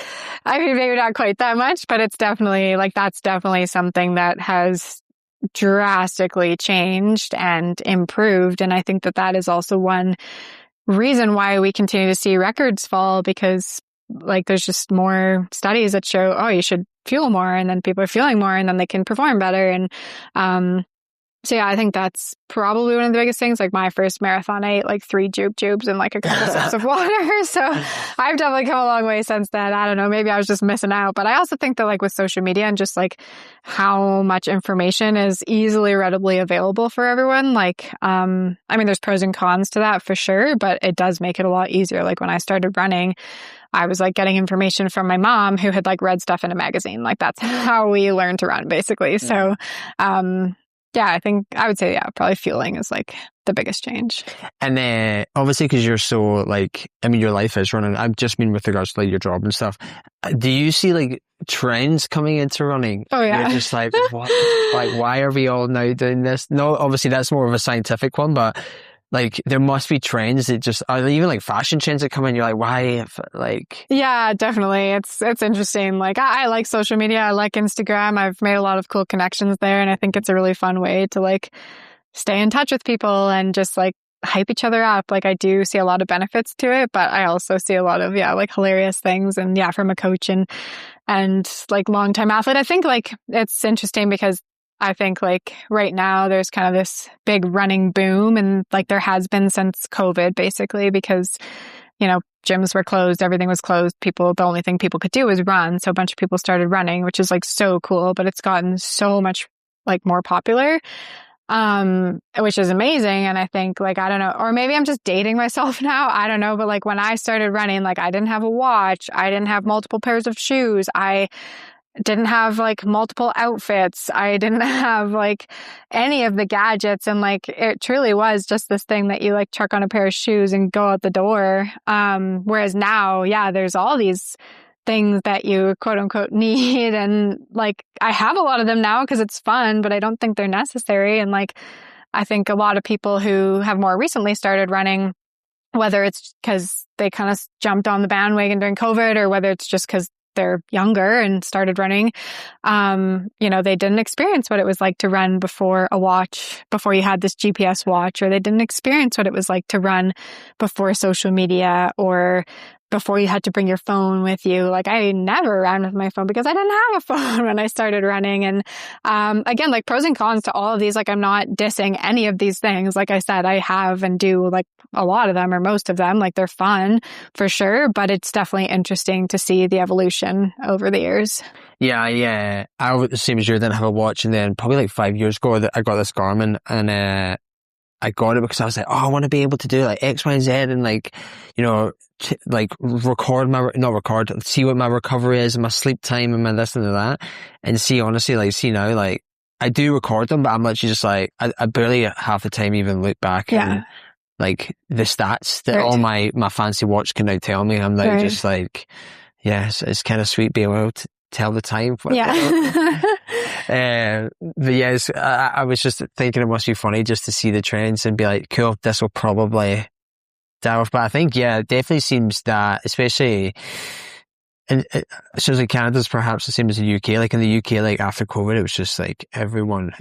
I mean, maybe not quite that much, but it's definitely like, that's definitely something that has drastically changed and improved. And I think that that is also one reason why we continue to see records fall, because like there's just more studies that show, oh, you should fuel more, and then people are feeling more and then they can perform better. And so yeah, I think that's probably one of the biggest things. Like my first marathon, I ate like 3 jubes and like a couple sips of water. So I've definitely come a long way since then. I don't know, maybe I was just missing out. But I also think that like with social media and just like how much information is easily, readily available for everyone. Like, I mean, there's pros and cons to that for sure, but it does make it a lot easier. Like when I started running, I was like getting information from my mom who had like read stuff in a magazine. Like that's how we learned to run basically. So, yeah, I think I would say, yeah, probably fueling is like the biggest change. And then obviously because you're so like, I mean, your life is running. I just mean with regards to like your job and stuff. Do you see like trends coming into running? Oh yeah. You're just like, what? Like, why are we all now doing this? No, obviously that's more of a scientific one, but like there must be trends that just are even like fashion trends that come in. You're like, why? Like, yeah, definitely. It's interesting. Like I like social media. I like Instagram. I've made a lot of cool connections there, and I think it's a really fun way to like stay in touch with people and just like hype each other up. Like I do see a lot of benefits to it, but I also see a lot of like hilarious things. And yeah, from a coach and like longtime athlete, I think like it's interesting because I think like right now there's kind of this big running boom, and like there has been since COVID basically, because, you know, gyms were closed, everything was closed. The only thing people could do was run. So a bunch of people started running, which is like so cool, but it's gotten so much like more popular, which is amazing. And I think like, I don't know, or maybe I'm just dating myself now. I don't know. But like when I started running, like I didn't have a watch. I didn't have multiple pairs of shoes. I didn't have like multiple outfits. I didn't have like any of the gadgets. And like, it truly was just this thing that you like chuck on a pair of shoes and go out the door. Whereas now, yeah, there's all these things that you quote unquote need. And like, I have a lot of them now because it's fun, but I don't think they're necessary. And like, I think a lot of people who have more recently started running, whether it's because they kind of jumped on the bandwagon during COVID, or whether it's just because they're younger and started running, you know, they didn't experience what it was like to run before you had this GPS watch, or they didn't experience what it was like to run before social media, or before you had to bring your phone with you. Like I never ran with my phone because I didn't have a phone when I started running. And again, like pros and cons to all of these. Like I'm not dissing any of these things. Like I said, I have and do like a lot of them, or most of them. Like they're fun for sure, but it's definitely interesting to see the evolution over the years. Yeah. I was the same as you. I didn't have a watch, and then probably like 5 years ago, I got this Garmin, and I got it because I was like, oh, I want to be able to do like X, Y, and Z, and like, you know, like see what my recovery is and my sleep time and my this and that. And see, honestly, like, see now, like I do record them, but I'm literally just like, I barely half the time even look back and like the stats that all my fancy watch can now tell me. I'm like, just like, yeah, it's kind of sweet being able to tell the time. But yes, I was just thinking it must be funny just to see the trends and be like, cool, this will probably die off. But I think, yeah, it definitely seems that, especially it seems like Canada's perhaps the same as the UK. Like in the UK, like after COVID, it was just like everyone,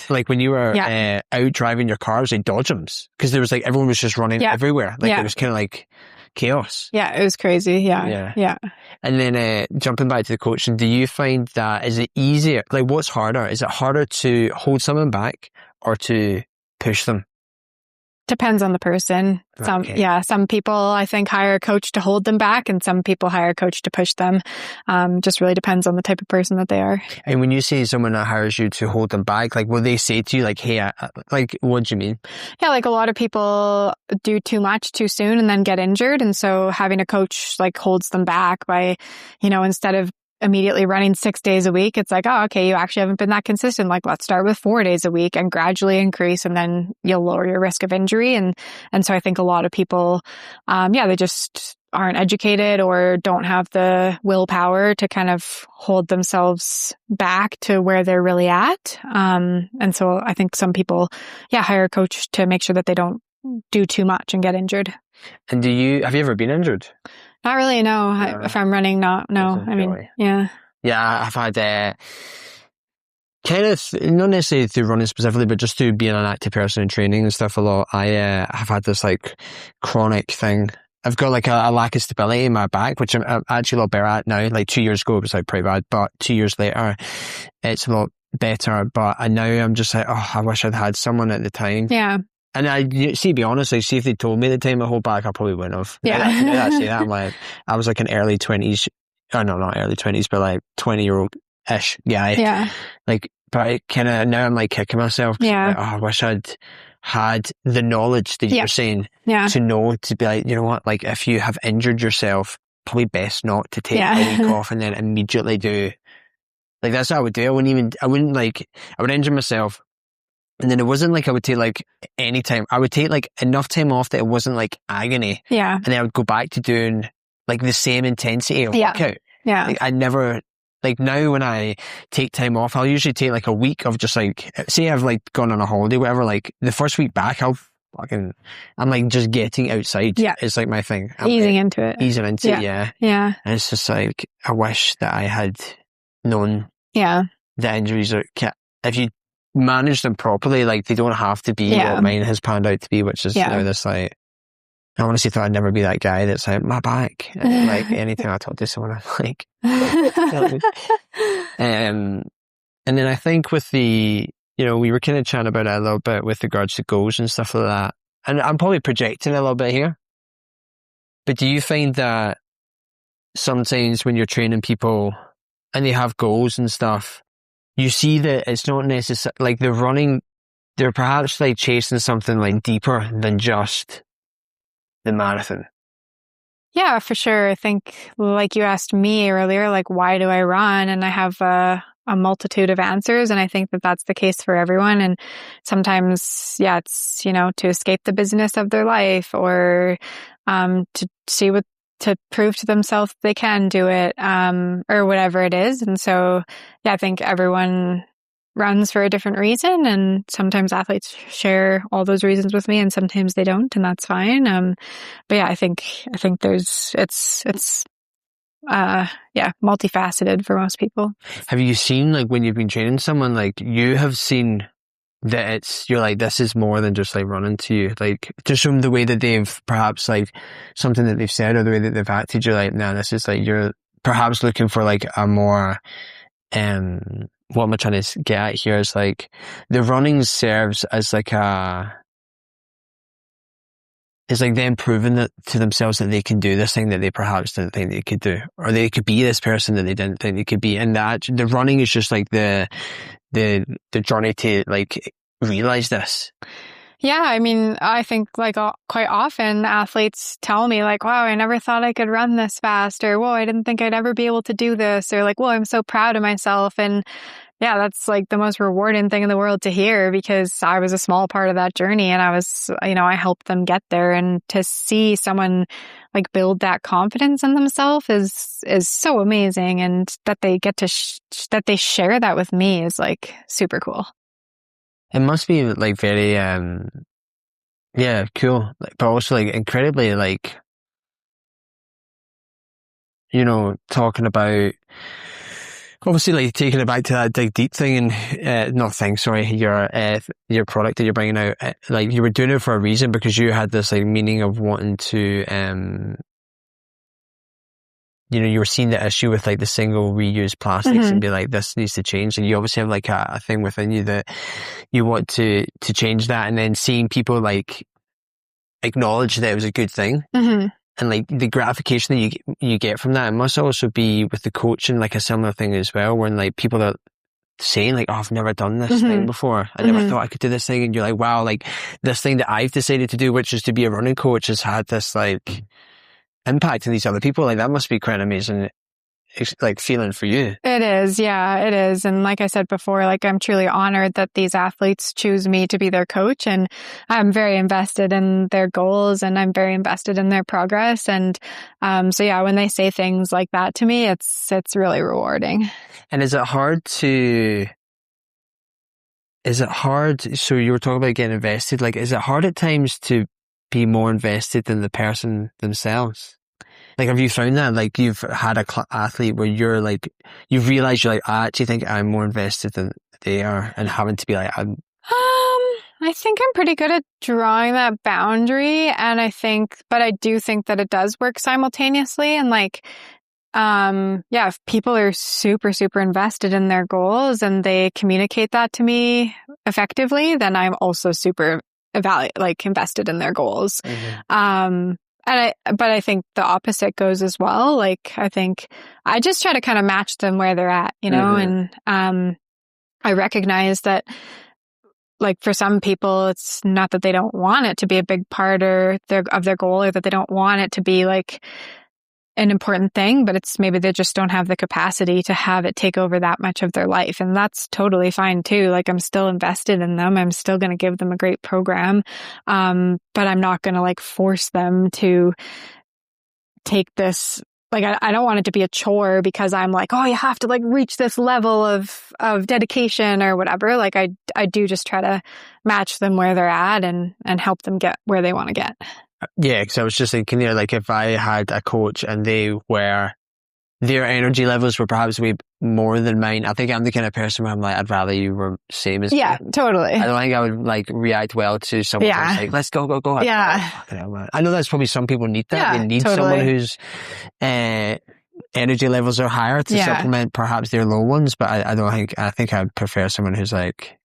like when you were out driving your cars, like dodgems, because there was like, everyone was just running everywhere. Like it was kind of like chaos. Yeah, it was crazy. Yeah. And then jumping back to the coaching, do you find that, is it easier? Like what's harder? Is it harder to hold someone back or to push them? Depends on the person. Some people I think hire a coach to hold them back, and some people hire a coach to push them. Just really depends on the type of person that they are. And when you say someone that hires you to hold them back, like will they say to you like, hey, like what do you mean? Yeah, like a lot of people do too much too soon and then get injured. And so having a coach like holds them back by, you know, instead of immediately running 6 days a week. It's like, oh, okay, you actually haven't been that consistent. Like, let's start with 4 days a week and gradually increase, and then you'll lower your risk of injury. And so I think a lot of people, they just aren't educated or don't have the willpower to kind of hold themselves back to where they're really at. And so I think some people, hire a coach to make sure that they don't do too much and get injured. And have you ever been injured? Not really, no. If I'm running, no. I mean, yeah. Yeah, I've had kind of, not necessarily through running specifically, but just through being an active person and training and stuff a lot. I have had this like chronic thing. I've got like a lack of stability in my back, which I'm actually a lot better at now. Like 2 years ago, it was like pretty bad, but 2 years later, it's a lot better. But now I'm just like, oh, I wish I'd had someone at the time. Yeah. And be honest, like, see if they told me the time my whole back, I probably wouldn't have. Yeah. Actually, I'm like, I was like an early 20s, oh no, not early 20s, but like 20-year-old-ish guy. Yeah. Like, but it kind of, now I'm like kicking myself. Yeah. Like, I wish I'd had the knowledge that you're saying to know, to be like, you know what, like if you have injured yourself, probably best not to take a week off and then immediately do, like that's what I would do. I would injure myself. And then it wasn't like I would take like any time. I would take like enough time off that it wasn't like agony. Yeah. And then I would go back to doing like the same intensity of workout. Yeah. Like I never, like now when I take time off, I'll usually take like a week of just like, say I've like gone on a holiday, whatever, like the first week back, I'm like just getting outside. Yeah. It's like my thing. Easing into it. Yeah. Yeah. And it's just like, I wish that I had known the injuries are, if you manage them properly, like they don't have to be what mine has panned out to be, which is now this like, I honestly thought I'd never be that guy that's like, my back. And, like anytime I talk to someone, I'm like, and then I think with the, we were kind of chatting about it a little bit with regards to goals and stuff like that. And I'm probably projecting a little bit here, but do you find that sometimes when you're training people and they have goals and stuff, you see that it's not necessarily like they're perhaps like chasing something like deeper than just the marathon? Yeah, for sure. I think like you asked me earlier, like, why do I run? And I have a multitude of answers. And I think that that's the case for everyone. And sometimes, it's, to escape the busyness of their life or to prove to themselves they can do it, or whatever it is. And so, I think everyone runs for a different reason. And sometimes athletes share all those reasons with me and sometimes they don't, and that's fine. But I think it's multifaceted for most people. Have you seen, like, when you've been training someone, like you have seen that you're like, this is more than just like running to you, like just from the way that they've perhaps like something that they've said or the way that they've acted, you're like, nah, this is like, you're perhaps looking for like a more, what am I trying to get at here is like the running serves as like it's like them proving that to themselves that they can do this thing that they perhaps didn't think they could do, or they could be this person that they didn't think they could be. And that the running is just like the journey to like realize this. Yeah, I mean, I think like quite often athletes tell me like, wow, I never thought I could run this fast, or whoa, I didn't think I'd ever be able to do this, or like, whoa, I'm so proud of myself. And yeah, that's like the most rewarding thing in the world to hear, because I was a small part of that journey and I was, I helped them get there. And to see someone like build that confidence in themselves is so amazing. And that they get to, that they share that with me is like super cool. It must be like very, cool, but also like incredibly like, talking about, obviously like taking it back to that dig deep thing and, your product that you're bringing out, like you were doing it for a reason, because you had this like meaning of wanting to, you were seeing the issue with like the single reuse plastics and be like, this needs to change. And you obviously have like a thing within you that you want to change that, and then seeing people like acknowledge that it was a good thing. And like the gratification that you get from that. It must also be with the coaching like a similar thing as well, when like people are saying like, oh, I've never done this thing before. I never thought I could do this thing. And you're like, wow, like this thing that I've decided to do, which is to be a running coach, has had this like impact on these other people. Like that must be quite amazing like feeling for you. It is. Yeah, it is. And like I said before, like I'm truly honored that these athletes choose me to be their coach, and I'm very invested in their goals and I'm very invested in their progress. And, so yeah, when they say things like that to me, it's really rewarding. And is it hard, so you were talking about getting invested, like, is it hard at times to be more invested than the person themselves? Like, have you found that, like, you've had a athlete where you're like, you've realized you're like, I actually think I'm more invested than they are, and having to be like, I think I'm pretty good at drawing that boundary, and but I do think that it does work simultaneously. And like, yeah, if people are super, super invested in their goals and they communicate that to me effectively, then I'm also super invested in their goals. Mm-hmm. But I think the opposite goes as well. Like, I think I just try to kind of match them where they're at, you know, and, I recognize that, like, for some people, it's not that they don't want it to be a big part of their goal, or that they don't want it to be like an important thing, but it's maybe they just don't have the capacity to have it take over that much of their life. And that's totally fine too. Like, I'm still invested in them. I'm still going to give them a great program. But I'm not going to like force them to take this. Like, I don't want it to be a chore because I'm like, oh, you have to like reach this level of dedication or whatever. Like, I do just try to match them where they're at and help them get where they want to get. Yeah, because I was just thinking there, like, if I had a coach and their energy levels were perhaps way more than mine, I think I'm the kind of person where I'm like, I'd rather you were same as me. Yeah, totally. I don't think I would like react well to someone who's like, let's go. Yeah. I know that's probably some people need that. Yeah, they need totally. someone whose energy levels are higher to supplement perhaps their low ones, but I think I'd prefer someone who's like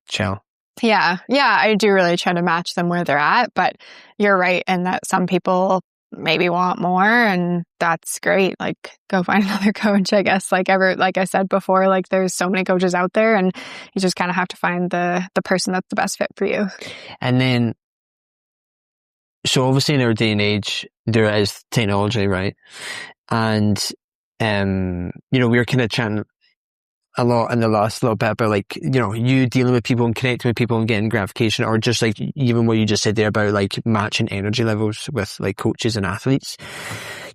chill. Yeah, I do really try to match them where they're at, but you're right in that some people maybe want more, and that's great. Like, go find another coach, I guess. Like I said before, like, there's so many coaches out there, and you just kind of have to find the person that's the best fit for you. And then, so obviously in our day and age, there is technology, right? And, you know, we were kind of chatting a lot in the last little bit about, like, you know, you dealing with people and connecting with people and getting gratification, or just like even what you just said there about like matching energy levels with like coaches and athletes.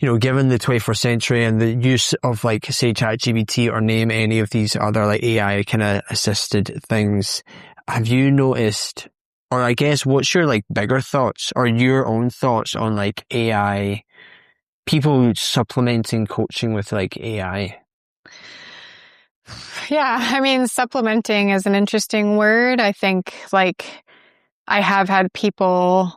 You know, given the 21st century and the use of, like, say, ChatGPT, or name any of these other like AI kind of assisted things, have you noticed, or I guess what's your like bigger thoughts or your own thoughts on like AI, people supplementing coaching with like AI? Yeah, I mean, supplementing is an interesting word. I think, like, I have had people,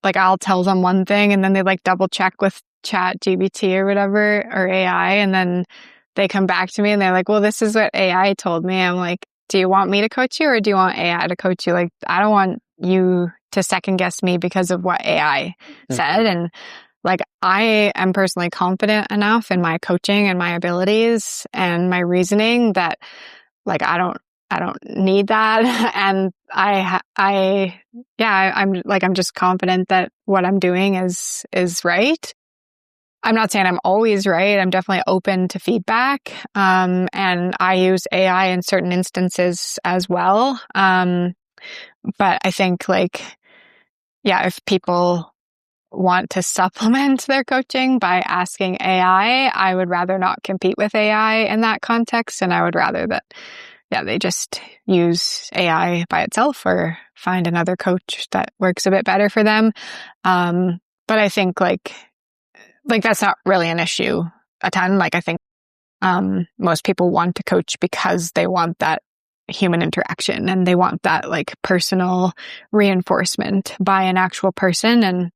like, I'll tell them one thing and then they like double check with ChatGPT or whatever, or AI, and then they come back to me and they're like, well, this is what AI told me. I'm like, do you want me to coach you, or do you want AI to coach you? Like, I don't want you to second guess me because of what AI said. And like, I am personally confident enough in my coaching and my abilities and my reasoning that, like, I don't need that. And I'm just confident that what I'm doing is right. I'm not saying I'm always right. I'm definitely open to feedback. And I use AI in certain instances as well. But I think, like, yeah, if people want to supplement their coaching by asking AI, I would rather not compete with AI in that context. And I would rather that, they just use AI by itself or find another coach that works a bit better for them. But I think like that's not really an issue a ton. Like, I think, most people want to coach because they want that human interaction and they want that like personal reinforcement by an actual person. And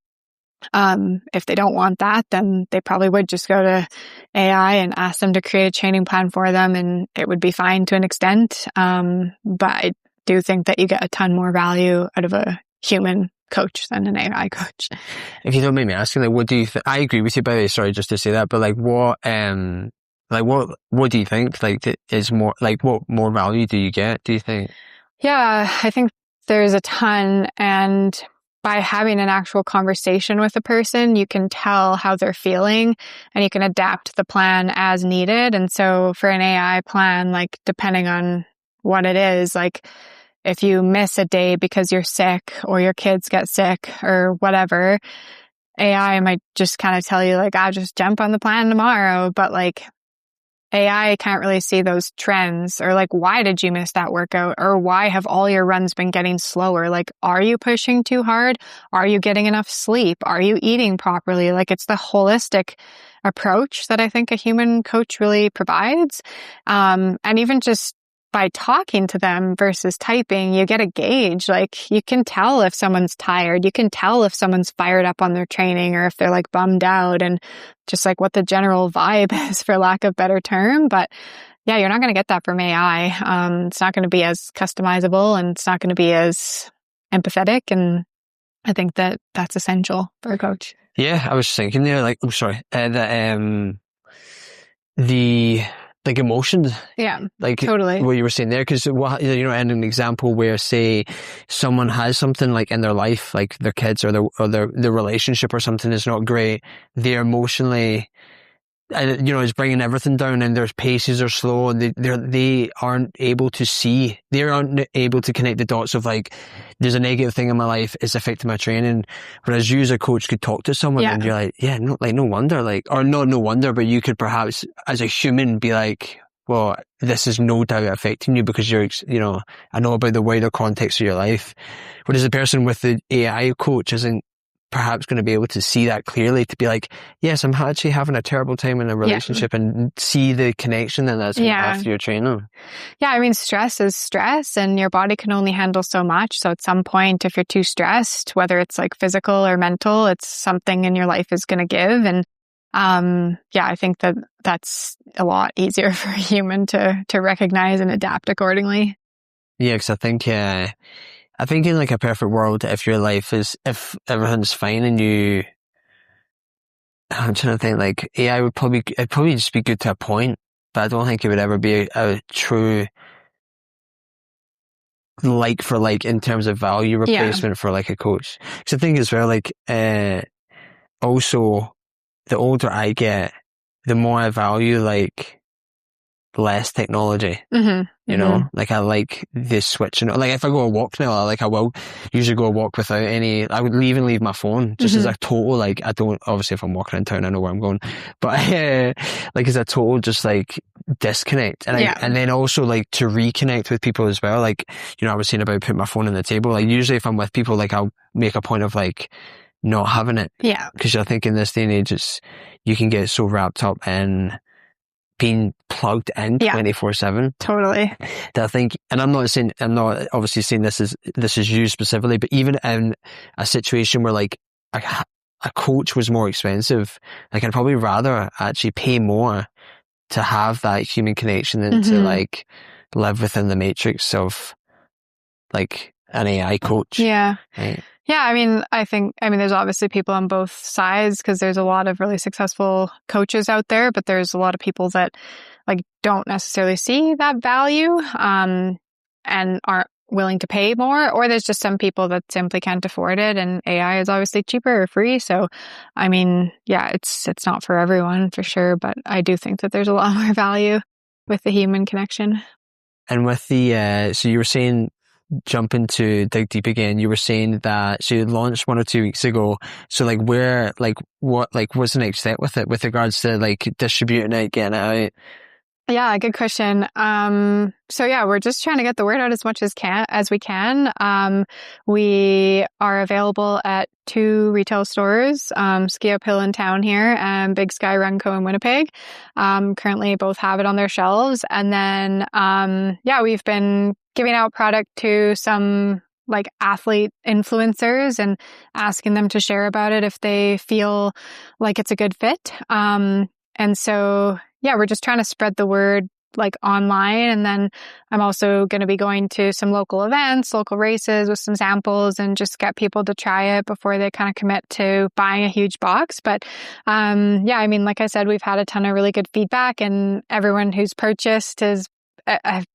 if they don't want that, then they probably would just go to AI and ask them to create a training plan for them, and it would be fine to an extent. But I do think that you get a ton more value out of a human coach than an AI coach. If you don't mind me asking, like, what do you think? I agree with you, by the way, sorry, just to say that, but like, what do you think? Like, is more, like, what more value do you get, do you think? Yeah, I think there's a ton, and by having an actual conversation with a person, you can tell how they're feeling and you can adapt the plan as needed. And so for an AI plan, like depending on what it is, like if you miss a day because you're sick or your kids get sick or whatever, AI might just kind of tell you like, I'll just jump on the plan tomorrow. But like AI can't really see those trends or like, why did you miss that workout? Or why have all your runs been getting slower? Like, are you pushing too hard? Are you getting enough sleep? Are you eating properly? Like, it's the holistic approach that I think a human coach really provides. And even just by talking to them versus typing, you get a gauge. Like, you can tell if someone's tired. You can tell if someone's fired up on their training or if they're like bummed out, and just like what the general vibe is, for lack of better term. But yeah, you're not going to get that from AI. It's not going to be as customizable and it's not going to be as empathetic. And I think that that's essential for a coach. Yeah, I was thinking there, like, the like emotions. Yeah, like totally. what you were saying there, because in an example where, say, someone has something like in their life, like their kids or their relationship or something is not great, they're emotionally, is bringing everything down, and their paces are slow, and they aren't able to connect the dots of like, there's a negative thing in my life, it's affecting my training. Whereas you as a coach could talk to someone and you're like, no wonder, like, or not no wonder, but you could perhaps as a human be like, well, this is no doubt affecting you because I know about the wider context of your life. Whereas the person with the AI coach isn't perhaps going to be able to see that clearly, to be like, yes, I'm actually having a terrible time in a relationship, and see the connection that that's after your training. Yeah, I mean, stress is stress, and your body can only handle so much. So at some point, if you're too stressed, whether it's like physical or mental, it's something in your life is going to give. And I think that's a lot easier for a human to recognize and adapt accordingly. Yeah, because I think in like a perfect world, if if everything's fine and I'm trying to think, like, AI it'd probably just be good to a point, but I don't think it would ever be a true like for like in terms of value replacement for like a coach. Because I think as well, like, also the older I get, the more I value like less technology. Like I like this switching. Like if I go a walk now, I will usually go a walk without any, I would even leave my phone just as a total, like, I don't, obviously if I'm walking in town, I know where I'm going, but like as a total just like disconnect. And then also like to reconnect with people as well. Like, I was saying about putting my phone on the table. Like usually if I'm with people, like I'll make a point of like not having it. Yeah. Because I think in this day and age, you can get so wrapped up in being plugged in 24/7. Totally. That I think, and I'm not obviously saying this is you specifically, but even in a situation where like a coach was more expensive, like I'd probably rather actually pay more to have that human connection than to like live within the matrix of like an AI coach. Yeah. Right? Yeah, I think there's obviously people on both sides, because there's a lot of really successful coaches out there, but there's a lot of people that like don't necessarily see that value, and aren't willing to pay more, or there's just some people that simply can't afford it, and AI is obviously cheaper or free. So, it's not for everyone for sure, but I do think that there's a lot more value with the human connection. And with the, so you were saying, jumping to dig deep again, you were saying that so you launched 1 or 2 weeks ago. So like what's the next step with it with regards to like distributing it, getting it out? Yeah, good question. We're just trying to get the word out as much as we can. We are available at 2 retail stores, Ski Up Hill in town here and Big Sky Runco in Winnipeg. Currently both have it on their shelves. And then, we've been giving out product to some like athlete influencers and asking them to share about it if they feel like it's a good fit. We're just trying to spread the word like online. And then I'm also going to be going to some local events, local races with some samples, and just get people to try it before they kind of commit to buying a huge box. But like I said, we've had a ton of really good feedback, and everyone who's purchased has,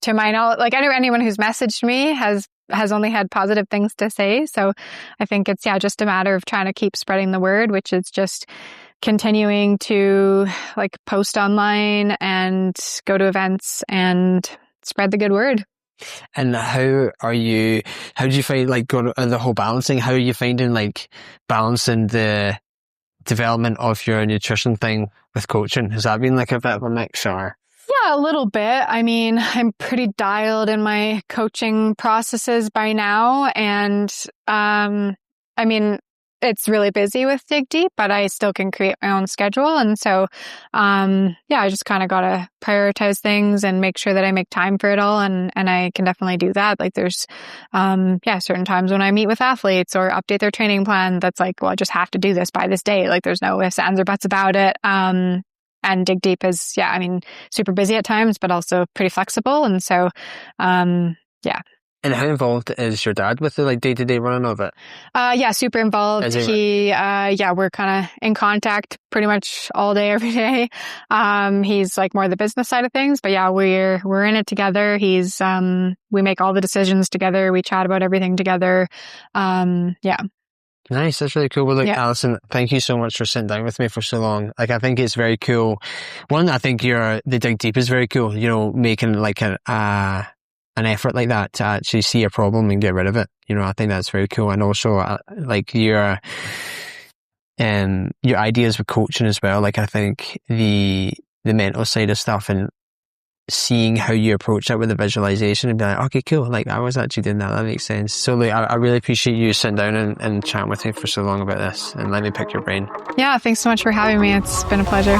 to my knowledge, like I know anyone who's messaged me has has only had positive things to say. So I think it's, just a matter of trying to keep spreading the word, which is just continuing to like post online and go to events and spread the good word. And how do you find like going the whole balancing? How are you finding like balancing the development of your nutrition thing with coaching? Has that been like a bit of a mix or? Yeah, a little bit. I mean, I'm pretty dialed in my coaching processes by now. And, I mean, it's really busy with Dig Deep, but I still can create my own schedule. And so, I just kind of got to prioritize things and make sure that I make time for it all. And I can definitely do that. Like there's, certain times when I meet with athletes or update their training plan, that's like, well, I just have to do this by this day. Like there's no ifs, ands, or buts about it. And Dig Deep is, super busy at times, but also pretty flexible. And so, And how involved is your dad with the like day-to-day running of it? Super involved. We're kind of in contact pretty much all day, every day. He's like more the business side of things, but we're in it together. He's, we make all the decisions together. We chat about everything together. Nice. That's really cool. Well, look, Alison, thank you so much for sitting down with me for so long. Like, I think it's very cool. One, I think the Dig Deep is very cool, making like an effort like that to actually see a problem and get rid of it. I think that's very cool. And also, like your ideas with coaching as well. Like, I think the mental side of stuff and seeing how you approach it with the visualization and be like, okay, cool. Like, I was actually doing that. That makes sense. So, like, I really appreciate you sitting down and chatting with me for so long about this and let me pick your brain. Yeah, thanks so much for having me. It's been a pleasure.